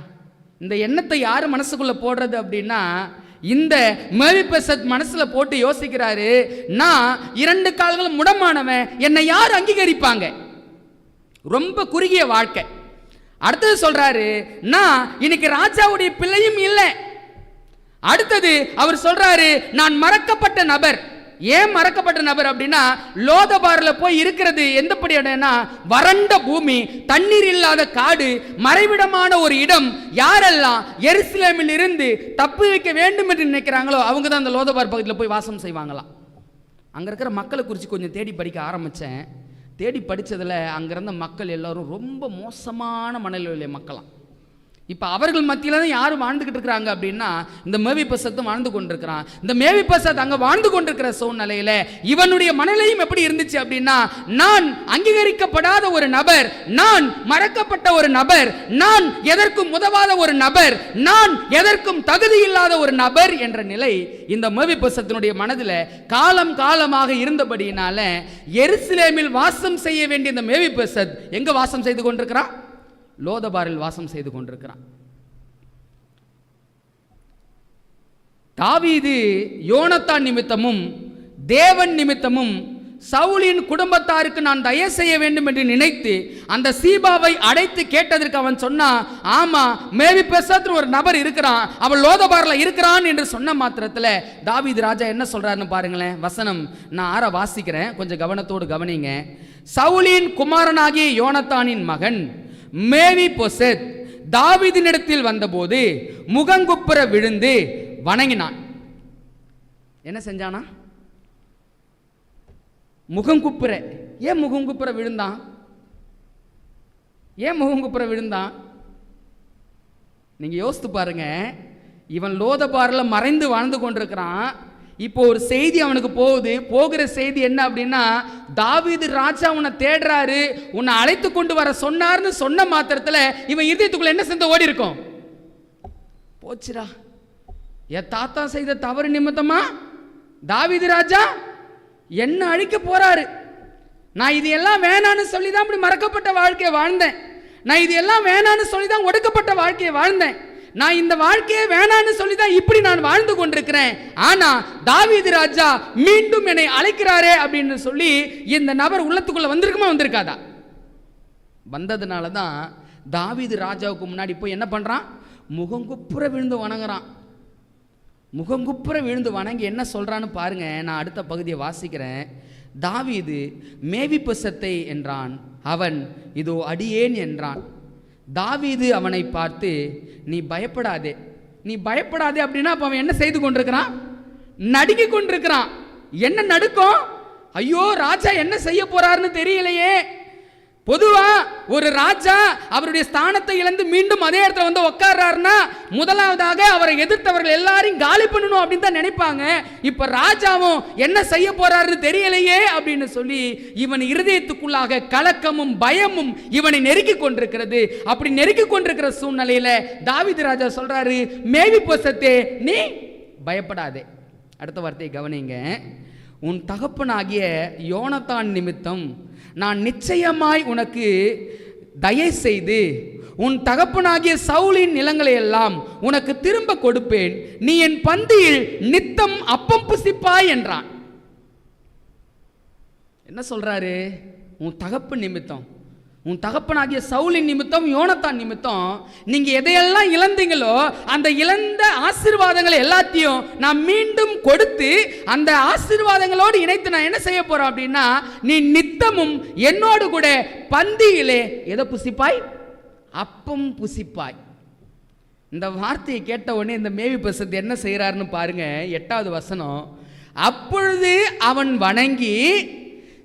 இந்த எண்ணத்தை யாரு மனசுக்குள்ள போடுறது அப்படின்னா, இந்த மேவிபோசேத் மனசுல போட்டு யோசிக்கிறாரு, நான் 2 கால்களும் முடமானவன், என்னை யார் அங்கீகரிப்பாங்க? ரொம்ப குறுகிய வாழ்க்கை. அடுத்தது சொல்றாரு, நான் இன்னைக்கு ராஜாவுடைய பிள்ளையும் இல்லை. அடுத்தது அவர் சொல்றாரு, நான் மறக்கப்பட்ட நபர். ஏன் மறக்கப்பட்ட நபர் அப்படின்னா, லோதபாரில் போய் இருக்கிறது எந்தப்படி இடம்னா வறண்ட பூமி, தண்ணீர் இல்லாத காடு, மறைவிடமான ஒரு இடம். யாரெல்லாம் எருசலேமில் இருந்து தப்பி வைக்க வேண்டும் என்று நினைக்கிறாங்களோ அவங்க தான் அந்த லோதபார் பகுதியில் போய் வாசம் செய்வாங்களாம். அங்கே இருக்கிற மக்களை குறித்து கொஞ்சம் தேடி படிக்க ஆரம்பித்தேன். தேடி படித்ததில் அங்கே இருந்த மக்கள் எல்லோரும் ரொம்ப மோசமான மனநிலையில மக்களாம். இப்போ அவர்கள் மத்தியில் தான் யாரும் வாழ்ந்துக்கிட்டு இருக்கிறாங்க அப்படின்னா, இந்த மேவிபோசேத் வாழ்ந்து கொண்டிருக்கிறான். இந்த மேவிபோசேத் அங்கே வாழ்ந்து கொண்டிருக்கிற சூழ்நிலையில் இவனுடைய மனநிலையும் எப்படி இருந்துச்சு அப்படின்னா, நான் அங்கீகரிக்கப்படாத ஒரு நபர், நான் மறக்கப்பட்ட ஒரு நபர், நான் எதற்கும் உதவாத ஒரு நபர், நான் எதற்கும் தகுதி இல்லாத ஒரு நபர் என்ற நிலை இந்த மேவிபோசேத்தினுடைய மனதில் காலம் காலமாக இருந்தபடியினால எருசலேமில் வாசம் செய்ய வேண்டிய இந்த மேவிபோசேத் எங்க வாசம் செய்து கொண்டிருக்கிறான்? லோதபாரில் வாசம் செய்து கொண்டிருக்கிறான். தாவீது யோனத்தான் நிமித்தமும் தேவன் நிமித்தமும் சவுலின் குடும்பத்தாருக்கு நான் தயவு செய்ய வேண்டும் என்று நினைத்து அந்த சீபாவை அடைத்து கேட்டதற்கு அவன் சொன்னான், ஆமா மேவிபோசேத் ஒரு நபர் இருக்கிறான், அவன் லோதபாரில் இருக்கிறான் என்று சொன்ன மாத்திரத்தில் தாவீது ராஜா என்ன சொல்றாருன்னு பாருங்களேன். வசனம் நான் வாசிக்கிறேன், கொஞ்சம் கவனத்தோடு கவனிங்க. சவுலின் குமாரனாகிய யோனத்தானின் மகன் மேவிபோசேத் தாவீதினிடத்தில் வந்தபோது முகங்குப்புற விழுந்து வணங்கினான். என்ன செஞ்சானா? முகங்குப்புற. ஏன் முகங்குப்புற விழுந்தான்? ஏன் முகங்குப்புற விழுந்தான்? நீங்க யோசித்து பாருங்க. இவன் லோதபாரில் மறைந்து வாழ்ந்து கொண்டிருக்கிறான். இப்போ ஒரு செய்தி அவனுக்கு போகிற செய்தி என்ன அப்படின்னா, தாவீது ராஜா உன்னை தேடுறாரு, உன்னை அழைத்து கொண்டு வர சொன்னார்னு சொன்ன மாத்திரத்தில் இவன் இதயத்துக்குள்ள என்ன செஞ்ச ஓடி இருக்கும்? போச்சுரா, என் தாத்தா செய்த தவறு நிமித்தமா தாவீது ராஜா என்ன அழிக்க போறாரு. நான் இது எல்லாம் வேணான்னு சொல்லி தான் இப்படி மறக்கப்பட்ட வாழ்க்கையை வாழ்ந்தேன். நான் இது எல்லாம் வேணான்னு சொல்லி தான் ஒடுக்கப்பட்ட வாழ்க்கையை வாழ்ந்தேன். நான் இந்த வாழ்க்கையை வேணான்னு சொல்லி தான் இப்படி நான் வாழ்ந்து கொண்டிருக்கிறேன். ஆனா தாவீது ராஜா மீண்டும் என்னை அழைக்கிறாரே அப்படின்னு சொல்லி இந்த நபர் உள்ளத்துக்குள்ள வந்திருக்குமா வந்திருக்காதா? வந்ததுனால தான் தாவீது ராஜாவுக்கு முன்னாடி போய் என்ன பண்றான்? முகங்குப்புற விழுந்து வணங்குறான். முகங்குப்புற விழுந்து வணங்கி என்ன சொல்றான்னு பாருங்க. நான் அடுத்த பகுதியை வாசிக்கிறேன். தாவீது மேவிபோசேத்தை என்றான், அவன் இதோ அடியேன் என்றான். தாவீது அவனை பார்த்து, நீ பயப்படாதே, நீ பயப்படாதே அப்படின்னா அப்ப அவன் என்ன செய்து கொண்டிருக்கிறான்? நடுங்கி கொண்டிருக்கிறான். என்ன நடுக்கம்? ஐயோ ராஜா என்ன செய்ய போறாருன்னு தெரியலையே. பொதுவா ஒரு ராஜா அவருடைய ஸ்தானத்தை இழந்து மீண்டும் அதே இடத்துல வந்து உட்கார்றாருன்னா முதலாவதாக அவரை எதிர்த்தவர்கள் எல்லாரையும் காலி பண்ணணும் அப்படின்னு தான் நினைப்பாங்க. இப்ப ராஜாவும் என்ன செய்ய போறாருன்னு தெரியலையே அப்படின்னு சொல்லி இவன் இருதயத்துக்குள்ளாக கலக்கமும் பயமும் இவனை நெருக்கி கொண்டிருக்கிறது. அப்படி நெருக்கி கொண்டிருக்கிற சூழ்நிலையில தாவீது ராஜா சொல்றாரு, மேவிபோசேத்தே நீ பயப்படாதே. அடுத்த வார்த்தையை கவனிங்க. உன் தகப்பனாகிய யோனத்தான் நிமித்தம் நான் நிச்சயமாய் உனக்கு தயை செய்து உன் தகப்பனாகிய சவுலின் நிலங்களை எல்லாம் உனக்கு திரும்ப கொடுப்பேன், நீ என் பந்தியில் நித்தம் அப்பம் புசிப்பாய் என்றான். என்ன சொல்றாரு? உன் தகப்பு நிமித்தம், உன் தகப்பனாகிய சவுலின் நிமித்தம், யோனத்தான் நிமித்தம் நீங்க எதையெல்லாம் இழந்தீங்களோ அந்த இழந்த ஆசீர்வாதங்களை எல்லாத்தையும் நான் மீண்டும் கொடுத்து அந்த ஆசீர்வாதங்களோடு இணைத்து நான் என்ன செய்ய போறேன் அப்படின்னா, நீ நித்தமும் என்னோடு கூட பந்தியிலே எதை புசிப்பாய்? அப்பம் புசிப்பாய். இந்த வார்த்தையை கேட்ட உடனே இந்த மேவிபோசேத் என்ன செய்யறாருன்னு பாருங்க. 8வது வசனம். அப்பொழுது அவன் வணங்கி,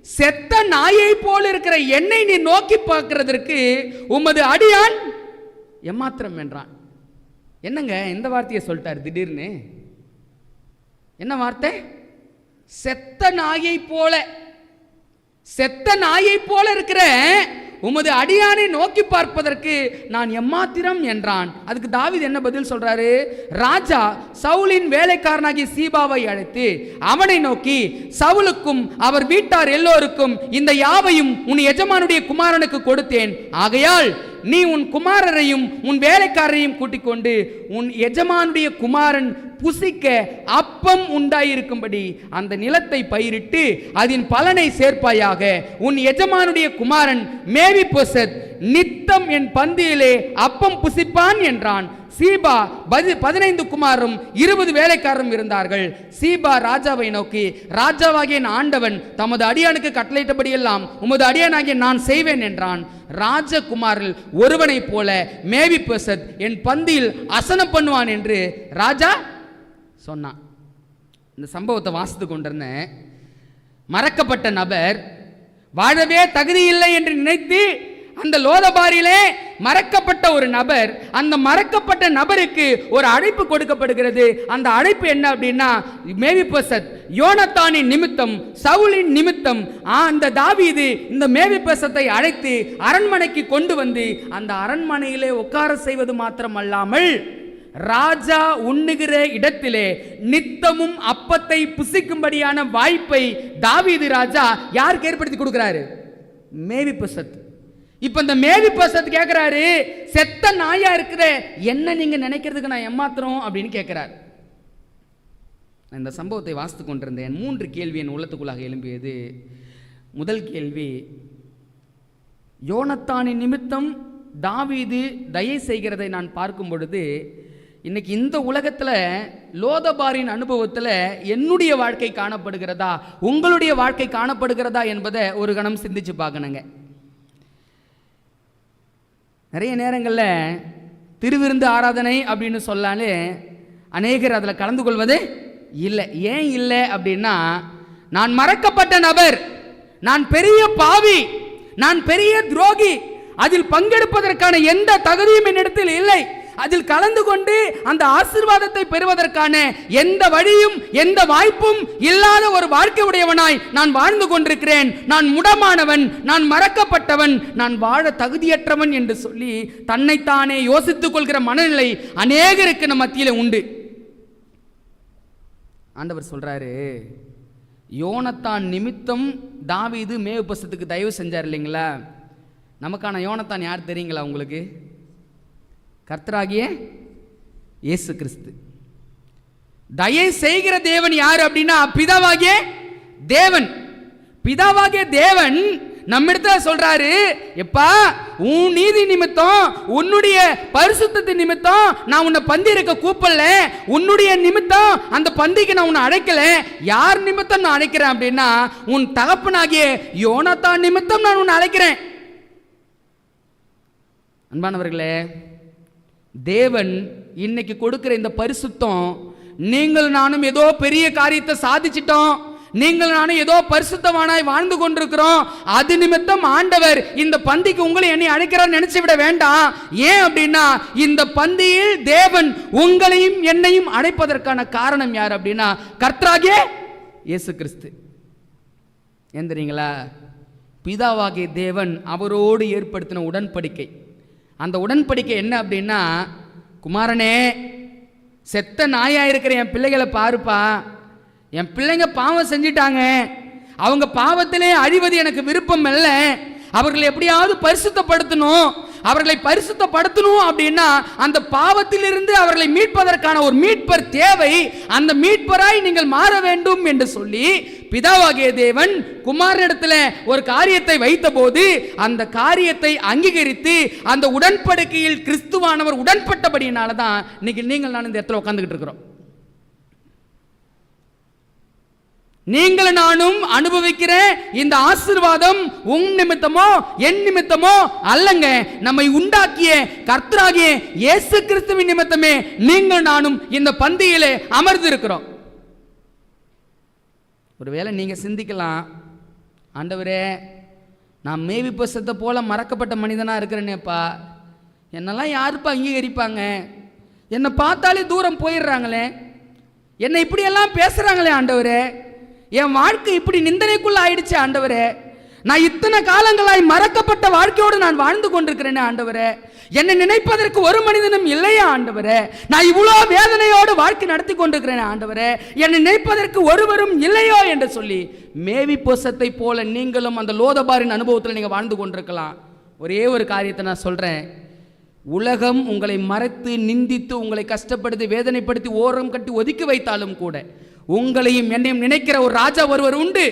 செத்த நாயை போல இருக்கிற என்னை நீ நோக்கி பார்க்கிறதற்கு உமது அடியான் எம்மாத்திரம் என்றான். என்னங்க இந்த வார்த்தையை சொல்லிட்டார் திடீர்னு? என்ன வார்த்தை? செத்த நாயை போல, செத்த நாயை போல இருக்கிற உமது அடியானை நோக்கி பார்ப்பதற்கு நான் எம்மாத்திரம் என்றான். அதுக்கு தாவீது என்ன பதில் சொல்றாரு? ராஜா சவுலின் வேலைக்காரனாகிய சீபாவை அழைத்து அவனை நோக்கி, சவுலுக்கும் அவர் வீட்டார் எல்லோருக்கும் இந்த யாவையும் உன் எஜமானுடைய குமாரனுக்கு கொடுத்தேன், ஆகையால் நீ உன் குமாரரையும் உன் வேலைக்காரரையும் கூட்டிக் கொண்டு உன் எஜமானுடைய குமாரன் புசிக்க அப்பம் உண்டாயிருக்கும்படி அந்த நிலத்தை பயிரிட்டு அதன் பலனை சேர்ப்பாயாக. உன் எஜமானுடைய குமாரன் மேவிபோசேத் நித்தம் என் பந்தியிலே அப்பம் புசிப்பான் என்றான். சீபா 15 குமாரும் 20 வேலைக்காரரும் இருந்தார்கள். சீபா ராஜாவை நோக்கி, ராஜாவாகிய ஆண்டவன் தமது அடியானுக்கு கட்டளையிட்டபடியெல்லாம் உமது அடியானாகிய நான் செய்வேன் என்றான். ராஜகுமாரில் ஒருவனைப் போல மேவிபோசத் என் பந்தியில் அசனம் பண்ணுவான் என்று ராஜா சொன்னான். இந்த சம்பவத்தை வாசித்து கொண்டிருந்தேன். மறக்கப்பட்ட நபர், வாழவே தகுதி இல்லை என்று நினைத்து அந்த லோதபாரிலே மறக்கப்பட்ட ஒரு நபர், அந்த மறக்கப்பட்ட நபருக்கு ஒரு அழைப்பு கொடுக்கப்படுகிறது. அந்த அழைப்பு என்ன அப்படின்னா, மேவிபோசத் யோனத்தானின் நிமித்தம், சவுலின் நிமித்தம் அந்த தாவீது இந்த மேவிபோசத்தை அழைத்து அரண்மனைக்கு கொண்டு வந்து அந்த அரண்மனையிலே உட்கார செய்வது மாத்திரமல்லாமல் ராஜா உண்ணுகிற இடத்திலே நித்தமும் அப்பத்தை புசிக்கும்படியான வாய்ப்பை தாவீது ராஜா யாருக்கு ஏற்படுத்தி கொடுக்கிறாரு? மேவிபோசத். இப்ப இந்த மேவிபோசத் கேட்கிறாரு, செத்த நாயா இருக்கிற என்ன நீங்க நினைக்கிறதுக்கு நான் ஏமாத்துறோம் அப்படின்னு கேட்கிறார். இந்த சம்பவத்தை வாசித்து கொண்டிருந்தேன். 3 கேள்வி என் உள்ளத்துக்குள்ளாக எழும்பியது. முதல் கேள்வி, யோனத்தானின் நிமித்தம் தாவீது தயை செய்கிறதை நான் பார்க்கும் பொழுது, இன்னைக்கு இந்த உலகத்தில் லோதபாரின் அனுபவத்தில் என்னுடைய வாழ்க்கை காணப்படுகிறதா, உங்களுடைய வாழ்க்கை காணப்படுகிறதா என்பதை ஒரு கணம் சிந்திச்சு பார்க்கணுங்க. நிறைய நேரங்களில் திருவிருந்து ஆராதனை அப்படின்னு சொல்லாலே அநேகர் அதில் கலந்து கொள்வது இல்லை. ஏன் இல்லை அப்படின்னா, நான் மறக்கப்பட்ட நபர், நான் பெரிய பாவி, நான் பெரிய துரோகி, அதில் பங்கெடுப்பதற்கான எந்த தகுதியும் என்னிடத்தில் இல்லை, அதில் கலந்து கொண்டு அந்த ஆசீர்வாதத்தை பெறுவதற்கான எந்த வழியும் எந்த வாய்ப்பும் இல்லாத ஒரு வாழ்க்கை உடையவனாய் நான் வாழ்ந்து கொண்டிருக்கிறேன். நான் முடமானவன், நான் மறக்கப்பட்டவன், நான் வாழ தகுதியற்றவன் என்று சொல்லி தன்னைத்தானே யோசித்துக் கொள்கிற மனநிலை அநேகருக்கு நம் மத்தியில் உண்டு. ஆண்டவர் சொல்றாரு, யோனத்தான் நிமித்தம் தாவீது மேவிபோசத்துக்கு தயவு செஞ்சார் இல்லைங்களா? நமக்கான யோனத்தான் யார் தெரியுங்களா உங்களுக்கு? கர்த்தராகிய இயேசு கிறிஸ்து. தயை செய்கிற தேவன் யார் அப்படின்னா பிதாவாகிய தேவன். பிதாவாகிய தேவன் நம்மிடத்துல சொல்றாரு, எப்பா உன் நீதி நிமித்தம், உன்னுடைய பரிசுத்தத்தின் நிமித்தம் நான் உன்னை பந்தி இருக்க கூப்பிடல, உன்னுடைய நிமித்தம் அந்த பந்திக்கு நான் உன்னை அழைக்கல. யார் நிமித்தம் நான் அழைக்கிறேன் அப்படின்னா, உன் தகப்பனாகிய யோனத்தான் நிமித்தம் நான் உன்னை அழைக்கிறேன். அன்பானவர்களே, தேவன் இன்னைக்கு கொடுக்கிற இந்த பரிசுத்தம், நீங்கள் நானும் ஏதோ பெரிய காரியத்தை சாதிச்சிட்டோம், நீங்கள் நானும் ஏதோ பரிசுத்தமானாய் வாழ்ந்து கொண்டிருக்கிறோம், அது நிமித்தம் ஆண்டவர் இந்த பந்திக்கு உங்களை என்னை அழைக்கிறார் நினைச்சு விட வேண்டாம். ஏன் அப்படின்னா, இந்த பந்தியில் தேவன் உங்களையும் என்னையும் அழைப்பதற்கான காரணம் யார் அப்படின்னா கர்த்தராகிய இயேசு கிறிஸ்து. ஏன் தெரியுங்களா? பிதாவாகிய தேவன் அவரோடு ஏற்படுத்தின உடன்படிக்கை. அந்த உடன்படிக்கை என்ன அப்படின்னா, குமாரனே, செத்த நாயா இருக்கிற என் பிள்ளைகளை பாருப்பா, என் பிள்ளைங்க பாவம் செஞ்சிட்டாங்க, அவங்க பாவத்திலே அழிவது எனக்கு விருப்பம் இல்லை, அவர்களை எப்படியாவது பரிசுத்தப்படுத்தணும். அவர்களை பரிசுத்தப்படுத்தணும் அப்படின்னா அந்த பாவத்திலிருந்து அவர்களை மீட்பதற்கான ஒரு மீட்பர் தேவை. அந்த மீட்பராய் நீங்கள் மாற வேண்டும் என்று சொல்லி பிதாவாகிய தேவன் குமாரனிடத்தில் ஒரு காரியத்தை வைத்த போது அந்த காரியத்தை அங்கீகரித்து அந்த உடன்படிக்கையில் கிறிஸ்துவானவர் உடன்பட்டபடியினால தான் இன்னைக்கு நீங்கள் நான் இந்த இடத்துல உட்கார்ந்துகிட்டு இருக்கிறோம். நீங்கள் நானும் அனுபவிக்கிற இந்த ஆசீர்வாதம் உன் நிமித்தமோ என் நிமித்தமோ அல்லங்க, நம்மை உண்டாக்கிய கர்த்தராகிய இயேசு கிறிஸ்துவின் நிமித்தமே நீங்கள் நானும் இந்த பந்தியிலே அமர்ந்து இருக்கிறோம். ஒருவேளை நீங்க சிந்திக்கலாம், ஆண்டவரே, நான் மேவிபோசத்தை போல மறக்கப்பட்ட மனிதனா இருக்கிறேனேப்பா, என்னெல்லாம் யாருப்பா அங்கீகரிப்பாங்க, என்னை பார்த்தாலே தூரம் போயிடுறாங்களே, என்னை இப்படியெல்லாம் பேசுறாங்களே ஆண்டவரே, என் வாழ்க்கை இப்படி நிந்தனைக்குள்ள ஆயிடுச்சு ஆண்டவரே, நான் இத்தனை காலங்களாய் மறக்கப்பட்ட வாழ்க்கையோடு நான் வாழ்ந்து கொண்டிருக்கிறேனே ஆண்டவரே, என்னை நினைப்பதற்கு ஒரு மனிதனும் இல்லையா ஆண்டவரே, நான் இவ்வளோ வேதனையோடு வாழ்க்கை நடத்தி கொண்டிருக்கிறேன் ஆண்டவரே, என்னை நினைப்பதற்கு ஒருவரும் இல்லையோ என்று சொல்லி மேவிபோசத்தை போல நீங்களும் அந்த லோதபாரின் அனுபவத்தில் நீங்கள் வாழ்ந்து கொண்டிருக்கலாம். ஒரே ஒரு காரியத்தை நான் சொல்கிறேன், உலகம் உங்களை மறைத்து நிந்தித்து உங்களை கஷ்டப்படுத்தி வேதனைப்படுத்தி ஓரம் கட்டி ஒதுக்கி வைத்தாலும் கூட உங்களையும் என்னையும் நினைக்கிற ஒரு ராஜா ஒருவர் உண்டு.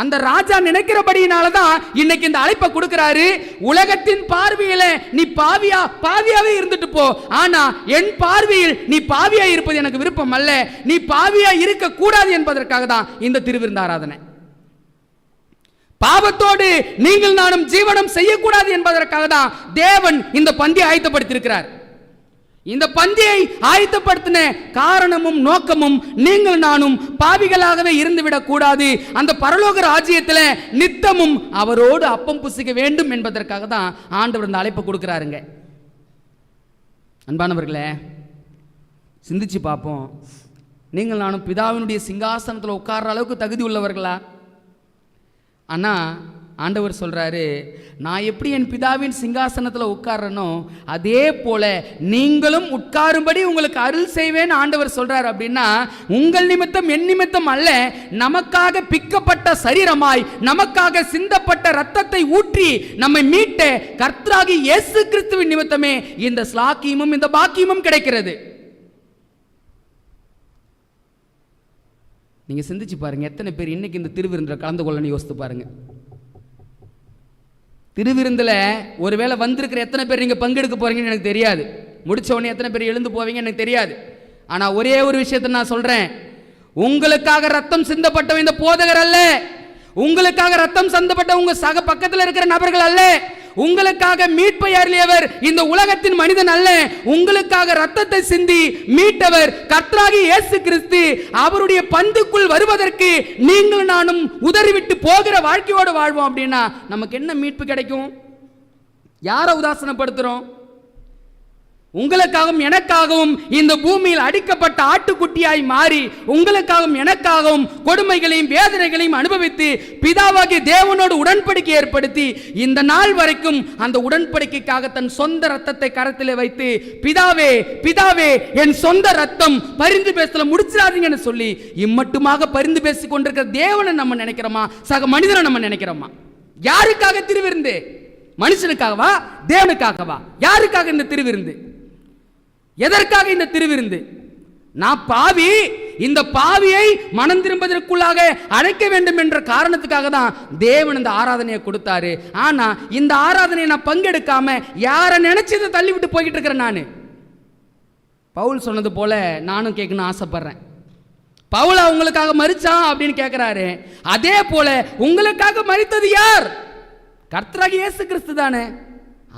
அந்த ராஜா நினைக்கிறபடியினாலதான் இன்னைக்கு இந்த அழைப்பை கொடுக்கிறாரு. உலகத்தின் பார்வையில நீ பாவியாவே இருந்துட்டு போ, ஆனா என் பார்வையில் நீ பாவியா இருப்பது எனக்கு விருப்பம் அல்ல. நீ பாவியா இருக்க கூடாது என்பதற்காக தான் இந்த திருவிருந்து ஆராதனை. பாவத்தோடு நீங்கள் நானும் ஜீவனம் செய்யக்கூடாது என்பதற்காக தான் தேவன் இந்த பந்தியை ஆயத்தப்படுத்தியிருக்கிறார். இந்த பந்தியை ஆயத்தப்படுத்தின காரணமும் நோக்கமும் நீங்கள் நானும் பாவிகளாகவே இருந்துவிடக் கூடாது, அந்த பரலோக ராஜ்யத்தில் நித்தமும் அவரோடு அப்பம் புசிக்க வேண்டும் என்பதற்காக தான் ஆண்டவர் இந்த அழைப்பை கொடுக்கிறாருங்க. அன்பானவர்களே, சிந்திச்சு பார்ப்போம். நீங்கள் நானும் பிதாவினுடைய சிங்காசனத்தில் உட்கார்ற அளவுக்கு தகுதி உள்ளவர்களா? ஆனால் ஆண்டவர் சொல்றாரு, நான் எப்படி என் பிதாவின் சிங்காசனத்தில் உட்கார்றனோ அதே போல நீங்களும் உட்காரும்படி உங்களுக்கு அருள் செய்வேன் ஆண்டவர் சொல்றாரு. அப்படின்னா உங்கள் நிமித்தம் என் நிமித்தம் அல்ல, நமக்காக பிக்கப்பட்ட சரீரமாய் நமக்காக சிந்தப்பட்ட ரத்தத்தை ஊற்றி நம்மை மீட்ட கர்த்தராகிய இயேசு கிறிஸ்துவின் நிமித்தமே இந்த ஸ்லாக்கியமும் இந்த பாக்கியமும் கிடைக்கிறது. நீங்க சிந்திச்சு பாருங்க, எத்தனை பேர் இன்னைக்கு இந்த திருவிருந்தில் கலந்து கொள்ளணும்னு யோசித்து பாருங்க. திருவிருந்தில் ஒருவேளை வந்திருக்கிற எத்தனை பேர் நீங்கள் பங்கெடுக்க போறீங்கன்னு எனக்கு தெரியாது. முடிச்ச உடனே எத்தனை பேர் எழுந்து போவீங்கன்னு எனக்கு தெரியாது. ஆனால் ஒரே ஒரு விஷயத்தை நான் சொல்கிறேன், உங்களுக்காக ரத்தம் சிந்தப்பட்ட இந்த போதகர் அல்ல, உங்களுக்காக ரத்தம் சிந்தப்பட்ட உங்க சக பக்கத்தில் இருக்கிற நபர்கள் அல்ல, உங்களுக்காக மீட்பை அருளியவர் இந்த உலகத்தின் மனிதன் அல்ல, உங்களுக்காக ரத்தத்தை சிந்தி மீட்டவர் கர்த்தராகிய இயேசு கிறிஸ்து. அவருடைய பந்துக்குள் வருவதற்கு நீங்கள் நானும் உதறிவிட்டு போகிற வாழ்க்கையோடு வாழ்வோம். அப்படின்னா நமக்கு என்ன மீட்பு கிடைக்கும்? யாரை உதாசனப்படுத்துறோம்? உங்களுக்காகவும் எனக்காகவும் இந்த பூமியில் அடிக்கப்பட்ட ஆட்டுக்குட்டியாய் மாறி உங்களுக்காகவும் எனக்காகவும் கொடுமைகளையும் வேதனைகளையும் அனுபவித்து பிதாவாகிய தேவனோடு உடன்படிக்கை ஏற்படுத்தி இந்த நாள் வரைக்கும் அந்த உடன்படிக்கைக்காக தன் சொந்த ரத்தத்தை கரத்திலே வைத்து பிதாவே பிதாவே என் சொந்த ரத்தம் பரிந்து பேசல முடிச்சிடாதீங்கன்னு சொல்லி இம்மட்டுமாக பரிந்து பேசிக் கொண்டிருக்கிற தேவனை நம்ம நினைக்கிறோமா? சக மனிதனை நம்ம நினைக்கிறோமா? யாருக்காக திருவிருந்து? மனுஷனுக்காகவா? தேவனுக்காகவா? யாருக்காக இந்த திருவிருந்து? எதற்காக இந்த திருவிருந்து? நான் பாவி, இந்த பாவியை மனம் திரும்பதற்குள்ளாக அழைக்க வேண்டும் என்ற காரணத்துக்காக தான் தேவன் இந்த ஆராதனையை கொடுத்தாரு. ஆனா இந்த ஆராதனையை நான் பங்கெடுக்காம யாரை நினைச்சதை தள்ளிவிட்டு போய்கிட்டு இருக்கிறேன். நான் பவுல் சொன்னது போல நானும் கேட்கணும்னு ஆசைப்படுறேன். பவுல் அவங்களுக்காக மரிச்சான் அப்படின்னு கேட்கிறாரு. அதே போல உங்களுக்காக மரித்தது யார்? கர்த்தராகிய இயேசு கிறிஸ்து தானே.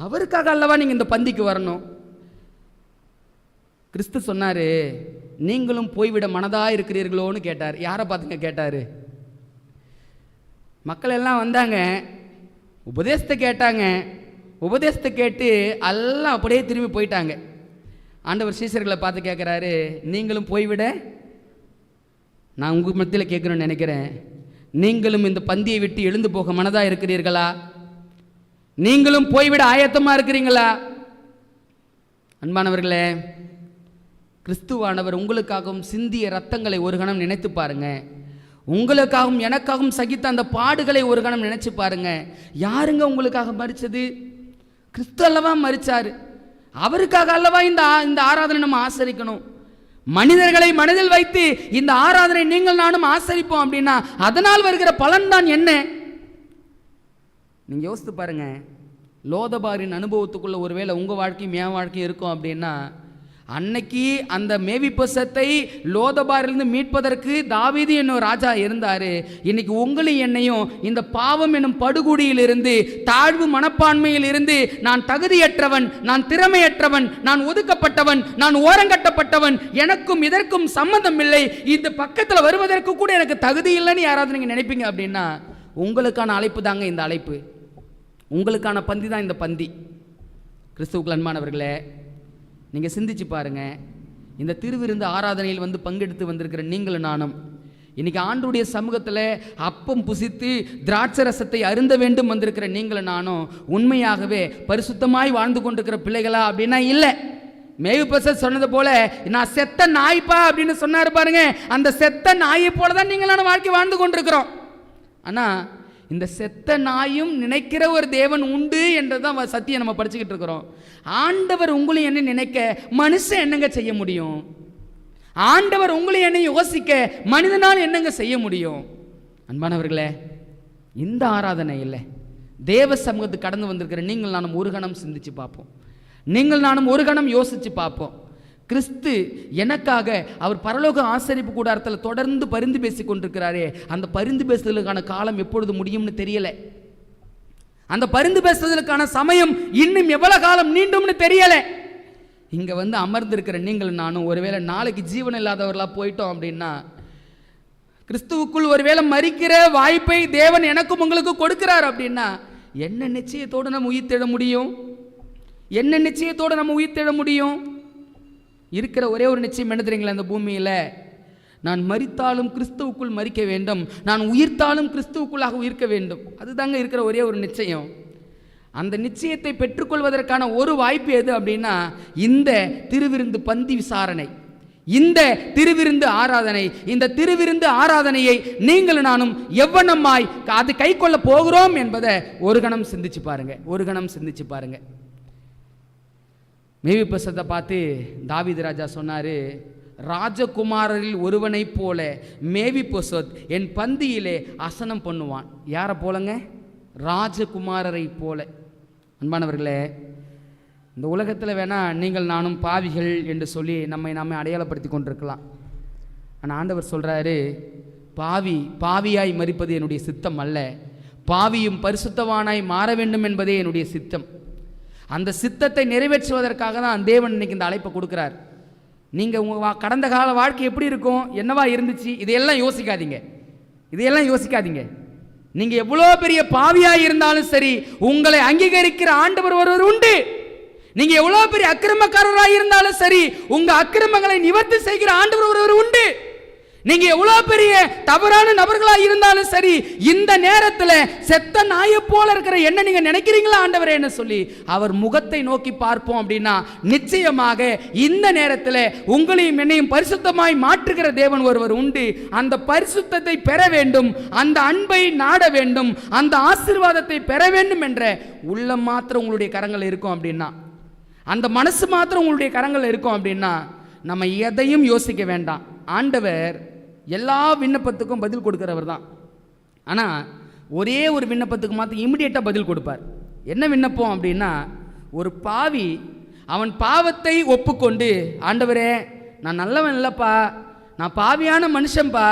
அவருக்காக அல்லவா நீங்க இந்த பந்திக்கு வரணும். கிறிஸ்து சொன்னாரு, நீங்களும் போய்விட மனதா இருக்கிறீர்களோன்னு கேட்டார். யாரை பார்த்துங்க கேட்டாரு? மக்கள் எல்லாம் வந்தாங்க, உபதேசத்தை கேட்டாங்க. உபதேசத்தை கேட்டு எல்லாம் அப்படியே திரும்பி போயிட்டாங்க. ஆண்டவர் சீசர்களை பார்த்து கேட்குறாரு, நீங்களும் போய்விட? நான் உங்கள் மத்தியில் கேட்கணும்னு நினைக்கிறேன், நீங்களும் இந்த பந்தியை விட்டு எழுந்து போக மனதா இருக்கிறீர்களா? நீங்களும் போய்விட ஆயத்தமாக இருக்கிறீங்களா? அன்பானவர்களே, கிறிஸ்துவானவர் உங்களுக்காகவும் சிந்திய ரத்தங்களை ஒரு கணம் நினைத்து பாருங்க. உங்களுக்காகவும் எனக்காகவும் சகித்த அந்த பாடுகளை ஒரு கணம் நினைச்சு பாருங்க. யாருங்க உங்களுக்காக மரிச்சது? கிறிஸ்து அல்லவா மரிச்சாரு. அவருக்காக அல்லவா இந்த ஆராதனை நம்ம ஆசரிக்கணும். மனிதர்களை மனதில் வைத்து இந்த ஆராதனை நீங்கள் நானும் ஆசரிப்போம் அப்படின்னா அதனால் வருகிற பலன் தான் என்ன? நீங்க யோசித்து பாருங்க. லோதபாரின் அனுபவத்துக்குள்ள ஒருவேளை உங்க வாழ்க்கையும் என் வாழ்க்கையும் இருக்கும் அப்படின்னா, அன்னைக்கு அந்த மேவிபோசத்தை லோதபாரிலிருந்து மீட்பதற்கு தாவீது என்னும் ராஜா இருந்தாரு. இன்னைக்கு உங்களையும் என்னையும் இந்த பாவம் என்னும் படுகுடியிலிருந்து, தாழ்வு மனப்பான்மையில் இருந்து, நான் தகுதியற்றவன், நான் திறமையற்றவன், நான் ஒதுக்கப்பட்டவன், நான் ஓரங்கட்டப்பட்டவன், எனக்கும் இதற்கும் சம்பந்தம் இல்லை, இந்த பக்கத்தில் வருவதற்கு கூட எனக்கு தகுதி இல்லைன்னு யாராவது நீங்க நினைப்பீங்க அப்படின்னா உங்களுக்கான அழைப்பு தாங்க இந்த அழைப்பு. உங்களுக்கான பந்தி தான் இந்த பந்தி. கிறிஸ்துவுக்குள் அன்பானவர்களே, நீங்கள் சிந்திச்சு பாருங்க. இந்த திருவிருந்து ஆராதனையில் வந்து பங்கெடுத்து வந்திருக்கிற நீங்களும் நானும் இன்னைக்கு ஆண்டவருடைய சமூகத்தில் அப்பம் புசித்து திராட்சை ரசத்தை அருந்த வேண்டும் வந்திருக்கிற நீங்களும் நானும் உண்மையாகவே பரிசுத்தமாய் வாழ்ந்து கொண்டிருக்கிற பிள்ளைகளா அப்படின்னா இல்லை. மேவிபோசேத் சொன்னது போல நான் செத்த நாய்ப்பா அப்படின்னு சொன்னார் பாருங்க. அந்த செத்த நாயை போல தான் நீங்கள் நானும் வாழ்க்கை வாழ்ந்து கொண்டிருக்கிறோம். ஆனால் இந்த செத்த நாயும் நினைக்கிற ஒரு தேவன் உண்டு என்றதான் சத்தியம் நம்ம படிச்சுக்கிட்டு இருக்கிறோம். ஆண்டவர் உங்களையும் என்ன நினைக்க மனுஷன் என்னங்க செய்ய முடியும்? ஆண்டவர் உங்களையும் என்ன யோசிக்க மனிதனால் என்னங்க செய்ய முடியும்? அன்பானவர்களே, இந்த ஆராதனை இல்லை, தேவ சமூகத்துக்கு கடந்து வந்திருக்கிற நீங்கள் நானும் ஒரு கணம் சிந்திச்சு பார்ப்போம். நீங்கள் நானும் ஒரு கணம் யோசிச்சு பார்ப்போம். கிறிஸ்து எனக்காக அவர் பரலோக ஆசரிப்பு கூடாரத்தில் தொடர்ந்து பரிந்து பேசி கொண்டிருக்கிறாரே, அந்த பரிந்து பேசுதலுக்கான காலம் எப்பொழுது முடியும்னு தெரியல. அந்த பரிந்து பேசுதலுக்கான சமயம் இன்னும் எவ்வளவு காலம் நீண்டும்னு தெரியல. இங்க வந்து அமர்ந்திருக்கிற நீங்கள் நானும் ஒருவேளை நாளைக்கு ஜீவன் இல்லாதவர்களா போயிட்டோம் அப்படின்னா, கிறிஸ்துவுக்குள் ஒருவேளை மரிக்கிற வாய்ப்பை தேவன் எனக்கும் உங்களுக்கு கொடுக்கிறார் அப்படின்னா, என்ன நிச்சயத்தோடு நம்ம உயிர் தேட முடியும்? என்ன நிச்சயத்தோடு நம்ம உயிர் தேட முடியும்? இருக்கிற ஒரே ஒரு நிச்சயம் என்ன தெரியுங்களா? இந்த பூமியில் நான் மரித்தாலும் கிறிஸ்துவுக்குள் மரிக்க வேண்டும், நான் உயிர்த்தாலும் கிறிஸ்துவுக்குள்ளாக உயிர்க்க வேண்டும். அதுதாங்க இருக்கிற ஒரே ஒரு நிச்சயம். அந்த நிச்சயத்தை பெற்றுக்கொள்வதற்கான ஒரு வாய்ப்பு எது அப்படின்னா, இந்த திருவிருந்து பந்தி விசாரணை, இந்த திருவிருந்து ஆராதனை. இந்த திருவிருந்து ஆராதனையை நீங்கள் நானும் எவ்வளமாய் அது கை கொள்ள போகிறோம் என்பதை ஒரு கணம் சிந்திச்சு பாருங்க, ஒரு கணம் சிந்திச்சு பாருங்க. மேவிபோசத்தை பார்த்து தாவீது ராஜா சொன்னாரு, ராஜகுமாரரில் ஒருவனை போல மேவிபோசத் என் பந்தியிலே அசனம் பண்ணுவான். யாரை போலங்க? ராஜகுமாரரை போல. அன்பானவர்களே, இந்த உலகத்தில் வேணா நீங்கள் நானும் பாவிகள் என்று சொல்லி நம்மை நாமே அடையாளப்படுத்தி கொண்டிருக்கலாம். ஆனால் ஆண்டவர் சொல்றாரு, பாவியாய் மரிப்பது என்னுடைய சித்தம் அல்ல, பாவியும் பரிசுத்தவானாய் மாற வேண்டும் என்பதே என்னுடைய சித்தம். அந்த சித்தத்தை நிறைவேற்றுவதற்காக தான் தேவன் இன்னைக்கு இந்த அழைப்பை கொடுக்கிறார். நீங்கள் உங்கள் கடந்த கால வாழ்க்கை எப்படி இருக்கும், என்னவா இருந்துச்சு, இதையெல்லாம் யோசிக்காதீங்க, இதையெல்லாம் யோசிக்காதீங்க. நீங்கள் எவ்வளோ பெரிய பாவியாக இருந்தாலும் சரி, உங்களை அங்கீகரிக்கிற ஆண்டவர் ஒருவர் உண்டு. நீங்கள் எவ்வளோ பெரிய அக்கிரமக்காரராக இருந்தாலும் சரி, உங்கள் அக்கிரமங்களை நிவர்த்தி செய்கிற ஆண்டவர் ஒருவர் உண்டு. நீங்க எவ்வளவு பெரிய தவறான நபர்களா இருந்தாலும் சரி, இந்த நேரத்தில் செத்த நாயை போல இருக்கிற என்ன நீங்க நினைக்கிறீங்களா ஆண்டவரே என்ன சொல்லி அவர் முகத்தை நோக்கி பார்ப்போம் அப்படின்னா, நிச்சயமாக இந்த நேரத்தில் உங்களையும் என்னையும் பரிசுத்தமாய் மாற்றுகிற தேவன் ஒருவர் உண்டு. அந்த பரிசுத்தத்தை பெற வேண்டும், அந்த அன்பை நாட வேண்டும், அந்த ஆசீர்வாதத்தை பெற வேண்டும் என்ற உள்ளம் மாத்திரம் உங்களுடைய கரங்கள் இருக்கும் அப்படின்னா, அந்த மனசு மாத்திரம் உங்களுடைய கரங்கள் இருக்கும் அப்படின்னா, நம்ம எதையும் யோசிக்க வேண்டாம். ஆண்டவர் எல்லா விண்ணப்பத்துக்கும் பதில் கொடுக்கிறவர் தான். ஆனால் ஒரே ஒரு விண்ணப்பத்துக்கு மாத்திரம் இமிடியேட்டாக பதில் கொடுப்பார். என்ன விண்ணப்பம் அப்படின்னா, ஒரு பாவி அவன் பாவத்தை ஒப்புக்கொண்டு, ஆண்டவரே நான் நல்லவன் இல்லைப்பா, நான் பாவியான மனுஷன்பா,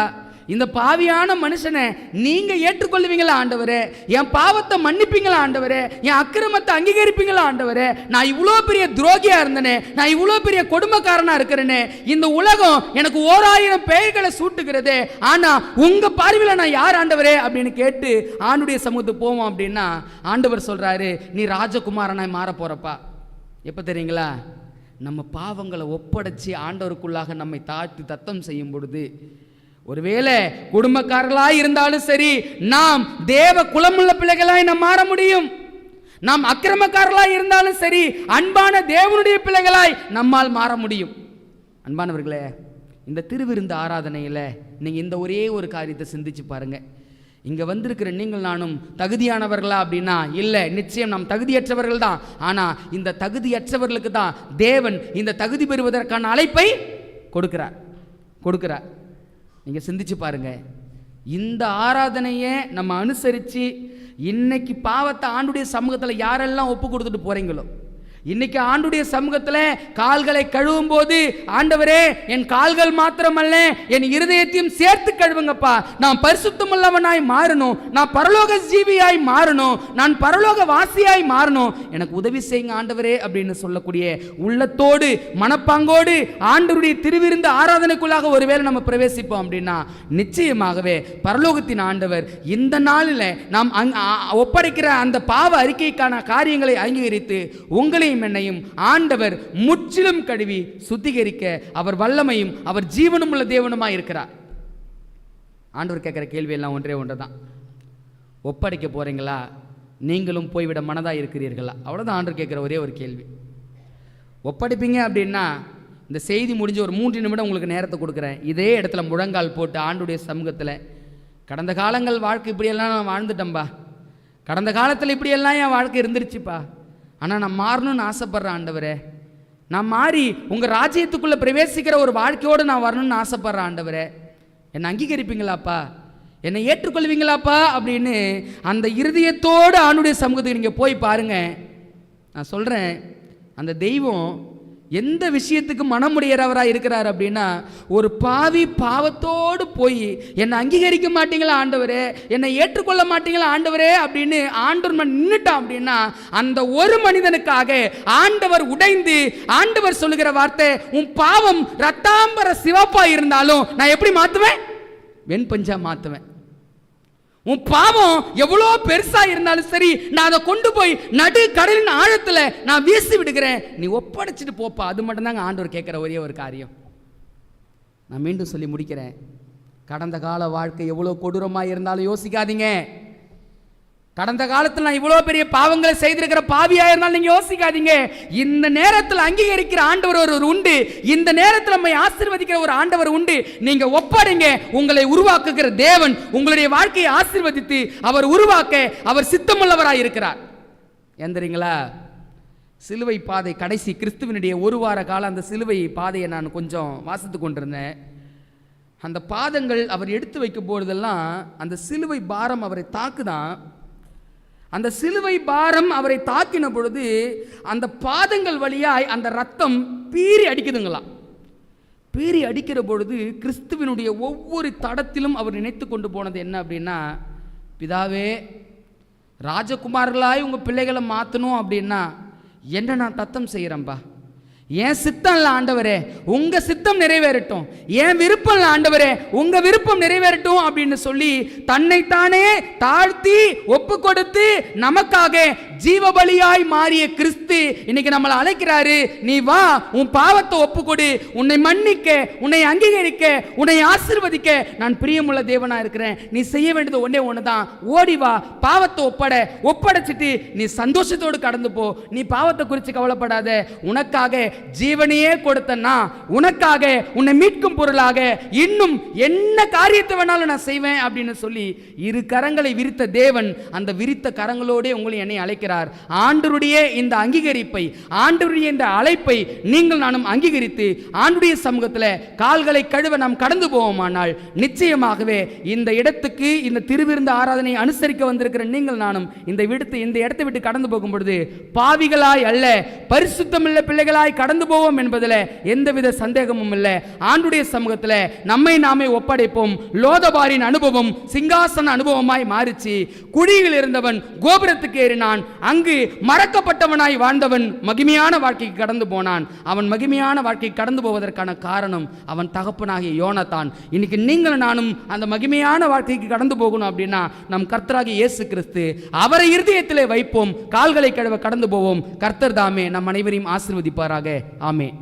இந்த பாவியான மனுஷனை நீங்க ஏற்றுக்கொள்வீங்களா ஆண்டவரே, என் பாவத்தை மன்னிப்பீங்களா ஆண்டவரே, என் அக்கிரமத்தை அங்கீகரிப்பீங்களா ஆண்டவரே, நான் இவ்வளோ பெரிய துரோகியா இருந்தனே, நான் இவ்வளோ பெரிய கொடுமைக்காரனா இருக்கிறேனே, இந்த உலகம் எனக்கு 1000 பெயர்களை சூட்டுகிறதே, ஆனா உங்க பார்வையில் நான் யார் ஆண்டவரே அப்படின்னு கேட்டு ஆண்டுடைய சமூகத்துக்கு போவோம் அப்படின்னா, ஆண்டவர் சொல்றாரு, நீ ராஜகுமாரனாய் மாற போறப்பா. எப்ப தெரியுங்களா? நம்ம பாவங்களை ஒப்படைச்சி ஆண்டவருக்குள்ளாக நம்மை தாழ்த்தி தத்தம் செய்யும் பொழுது, ஒருவேளை குடும்பக்காரர்களாய் இருந்தாலும் சரி, நாம் தேவ குலமுள்ள பிள்ளைகளாய் நாம் மாற முடியும். நாம் அக்கிரமக்காரர்களாய் இருந்தாலும் சரி, அன்பான தேவனுடைய பிள்ளைகளாய் நம்மால் மாற முடியும். அன்பானவர்களே, இந்த திருவிருந்து ஆராதனையில் நீங்கள் இந்த ஒரே ஒரு காரியத்தை சிந்திச்சு பாருங்க. இங்கே வந்திருக்கிற நீங்கள் நானும் தகுதியானவர்களா அப்படின்னா இல்லை, நிச்சயம் நாம் தகுதியற்றவர்கள் தான். ஆனால் இந்த தகுதியற்றவர்களுக்கு தான் தேவன் இந்த தகுதி பெறுவதற்கான அழைப்பை கொடுக்கிறார். நீங்கள் சிந்திச்சு பாருங்க. இந்த ஆராதனையை நம்ம அனுசரித்து இன்னைக்கு பாவத்தை ஆண்டுடைய சமூகத்தில் யாரெல்லாம் ஒப்பு கொடுத்துட்டு போறீங்களோ, இன்னைக்கு ஆண்டுடைய சமூகத்தில் கால்களை கழுவும் போது, ஆண்டவரே என் கால்கள் மாத்திரமல்ல என் இருதயத்தையும் சேர்த்து கழுவுங்கப்பா, நான் பரிசுத்தம் உள்ளவனாய் மாறணும், நான் பரலோக ஜீவியாய் மாறணும், நான் பரலோக வாசியாய் மாறணும், எனக்கு உதவி செய்யுங்க ஆண்டவரே அப்படின்னு சொல்லக்கூடிய உள்ளத்தோடு மனப்பாங்கோடு ஆண்டவருடைய திருவிருந்து ஆராதனைக்குள்ளாக ஒருவேளை நம்ம பிரவேசிப்போம் அப்படின்னா, நிச்சயமாகவே பரலோகத்தின் ஆண்டவர் இந்த நாளில் நாம் ஒப்படைக்கிற அந்த பாவ அறிக்கைக்கான காரியங்களை அங்கீகரித்து உங்களையும் என்னையும் ஆண்டவர் முற்றிலும் கழுவி சுத்திகரிக்க அவர் வல்லமையும் அவர் ஜீவனும் உள்ள தேவனுமாய் இருக்கிறார். ஆண்டவர் கேட்கிற கேள்வி எல்லாம் ஒன்றே ஒன்றுதான், ஒப்படைக்க போறீங்களா, நீங்களும் போய்விட மனதா இருக்கிறீர்களா? அவ்வளவுதான் ஆண்டவர் கேட்கிற ஒரே ஒரு கேள்வி. ஒப்படைப்பீங்க அப்படின்னா, இந்த செய்தி முடிஞ்ச ஒரு 3 நிமிடம் உங்களுக்கு நேரத்தை கொடுக்குறேன். இதே இடத்துல முழங்கால் போட்டு ஆண்டுடைய சமூகத்தில், கடந்த காலங்கள் வாழ்க்கை இப்படியெல்லாம் நான் வாழ்ந்துட்டேன்பா, கடந்த காலத்தில் இப்படியெல்லாம் என் வாழ்க்கை இருந்துருச்சுப்பா, ஆனால் நான் மாறணும்னு ஆசைப்படுறேன் ஆண்டவரே, நான் மாறி உங்கள் ராஜ்யத்துக்குள்ளே பிரவேசிக்கிற ஒரு வாழ்க்கையோடு நான் வரணும்னு ஆசைப்படுறேன் ஆண்டவரே, என்னை அங்கீகரிப்பீங்களாப்பா, என்னை ஏற்றுக்கொள்வீங்களாப்பா அப்படின்னு அந்த இருதயத்தோடு ஆண்டுடைய சமூகத்துக்கு நீங்கள் போய் பாருங்க. நான் சொல்கிறேன், அந்த தெய்வம் எந்த விஷயத்துக்கு மனமுடையறவராக இருக்கிறார் அப்படின்னா, ஒரு பாவி பாவத்தோடு போய் என்னை அங்கீகரிக்க மாட்டீங்களா ஆண்டவரே, என்னை ஏற்றுக்கொள்ள மாட்டீங்களா ஆண்டவரே அப்படின்னு ஆண்டவர் நின்றுட்டான் அப்படின்னா, அந்த ஒரு மனிதனுக்காக ஆண்டவர் உடைந்து ஆண்டவர் சொல்லுகிற வார்த்தை, உன் பாவம் ரத்தாம்பர சிவப்பா இருந்தாலும் நான் எப்படி மாற்றுவேன்? வெண்பஞ்சா மாற்றுவேன். உன் பாவம் எவ்வளோ பெருசா இருந்தாலும் சரி, நான் அதை கொண்டு போய் நடு கடலின் ஆழத்தில் நான் வீசி விடுகிறேன், நீ ஒப்படைச்சிட்டு போப்பா. அது மட்டும்தாங்க ஆண்டவர் கேட்குற ஒரே ஒரு காரியம். நான் மீண்டும் சொல்லி முடிக்கிறேன். கடந்த கால வாழ்க்கை எவ்வளோ கொடூரமாக இருந்தாலும் யோசிக்காதீங்க. கடந்த காலத்தில் நான் இவ்வளோ பெரிய பாவங்களை செய்திருக்கிற பாவியாக இருந்தாலும் நீங்கள் யோசிக்காதீங்க. இந்த நேரத்தில் அங்கீகரிக்கிற ஆண்டவர் ஒரு உண்டு. இந்த நேரத்தில் நம்மை ஆசீர்வதிக்கிற ஒரு ஆண்டவர் உண்டு. நீங்கள் ஒப்படைங்க. உங்களை உருவாக்குகிற தேவன் உங்களுடைய வாழ்க்கையை ஆசீர்வதித்து அவர் உருவாக்க அவர் சித்தமுள்ளவராக இருக்கிறார். எந்திரீங்களா? சிலுவை பாதை கடைசி கிறிஸ்துவனுடைய ஒரு வார காலம் அந்த சிலுவை பாதையை நான் கொஞ்சம் வாசித்து கொண்டிருந்தேன். அந்த பாதங்கள் அவர் எடுத்து வைக்கும் போதெல்லாம் அந்த சிலுவை பாரம் அவரை தாக்குதான். அந்த சிலுவை பாரம் அவரை தாக்கின பொழுது அந்த பாதங்கள் வழியாய் அந்த ரத்தம் பீறி அடிக்குதுங்களாம். பீறி அடிக்கிற பொழுது கிறிஸ்துவனுடைய ஒவ்வொரு தடத்திலும் அவர் நினைத்து கொண்டு போனது என்ன அப்படின்னா, பிதாவே, ராஜகுமார்களாய் உங்கள் பிள்ளைகளை மாற்றணும் அப்படின்னா என்ன நான் தத்தம் செய்கிறேன்பா. என் சித்தம் இல்லை ஆண்டவரே, உங்க சித்தம் நிறைவேறட்டும். என் விருப்பம் இல்லை ஆண்டவரே, உங்க விருப்பம் நிறைவேறட்டும் அப்படின்னு சொல்லி தன்னைத்தானே தாழ்த்தி ஒப்பு கொடுத்து நமக்காக ஜீவபலியாய் மாறிய கிறிஸ்து இன்னைக்கு நம்மளை அழைக்கிறாரு. நீ வா, உன் பாவத்தை ஒப்புக்கொடு, உன்னை மன்னிக்க, உன்னை அங்கீகரிக்க, உன்னை ஆசீர்வதிக்க நான் பிரியமுள்ள தேவனா இருக்கிறேன். நீ செய்ய வேண்டியது ஒன்னே ஒண்ணுதான், ஓடி வா, பாவத்தை ஒப்படைச்சிட்டு நீ சந்தோஷத்தோடு கடந்து போ. நீ பாவத்தை குறித்து கவலைப்படாத. உனக்காக ஜீவனையே கொடுத்தனா, உனக்காக உன்னை மீட்கும் பொருளாக இன்னும் என்ன காரியத்தை வேணாலும் நான் செய்வேன் அப்படின்னு சொல்லி இரு கரங்களை விரித்த தேவன் அந்த விரித்த கரங்களோட உங்களை என்னை அழைக்கிறார். ஆண்டவருடைய இந்த அங்கீகரிப்பை, ஆண்டவருடைய இந்த அழைப்பை நீங்கள் நானும் அங்கீகரித்து ஆண்டுடைய சமூகத்தில் கால்களை கழுவ நாம் கடந்து போவோமானால் நிச்சயமாகவே இந்த இடத்துக்கு, இந்த திருவிருந்து ஆராதனை அனுசரிக்க வந்திருக்கிற நீங்கள் நானும் இந்த இடத்தை விட்டு கடந்து போகும் பொழுது பாவிகளாய் அல்ல, பரிசுத்தமுள்ள பிள்ளைகளாய் கடந்து போவோம் என்பதில் எந்தவித சந்தேகமும் இல்லை. ஆண்டுடைய சமூகத்தில் நம்மை நாமே ஒப்படைப்போம். லோதபாரின் அனுபவம் சிங்காசன அனுபவமாய் மாறிச்சு. குழியில் இருந்தவன் கோபுரத்துக்கு ஏறினான். அங்கு மறக்கப்பட்டவனாய் வாழ்ந்தவன் மகிமையான வாழ்க்கைக்கு கடந்து போனான். அவன் மகிமையான வாழ்க்கைக்கு கடந்து போவதற்கான காரணம் அவன் தகப்பனாகிய யோனத்தான். இன்னைக்கு நீங்களும் நானும் அந்த மகிமையான வாழ்க்கைக்கு கடந்து போகணும் அப்படின்னா நம் கர்த்தராகிய இயேசு கிறிஸ்து அவரை இருதயத்திலே வைப்போம். கால்களை கழுவ கடந்து போவோம். கர்த்தர் தாமே நம் அனைவரையும் ஆசீர்வதிப்பாராக. ஆமென்.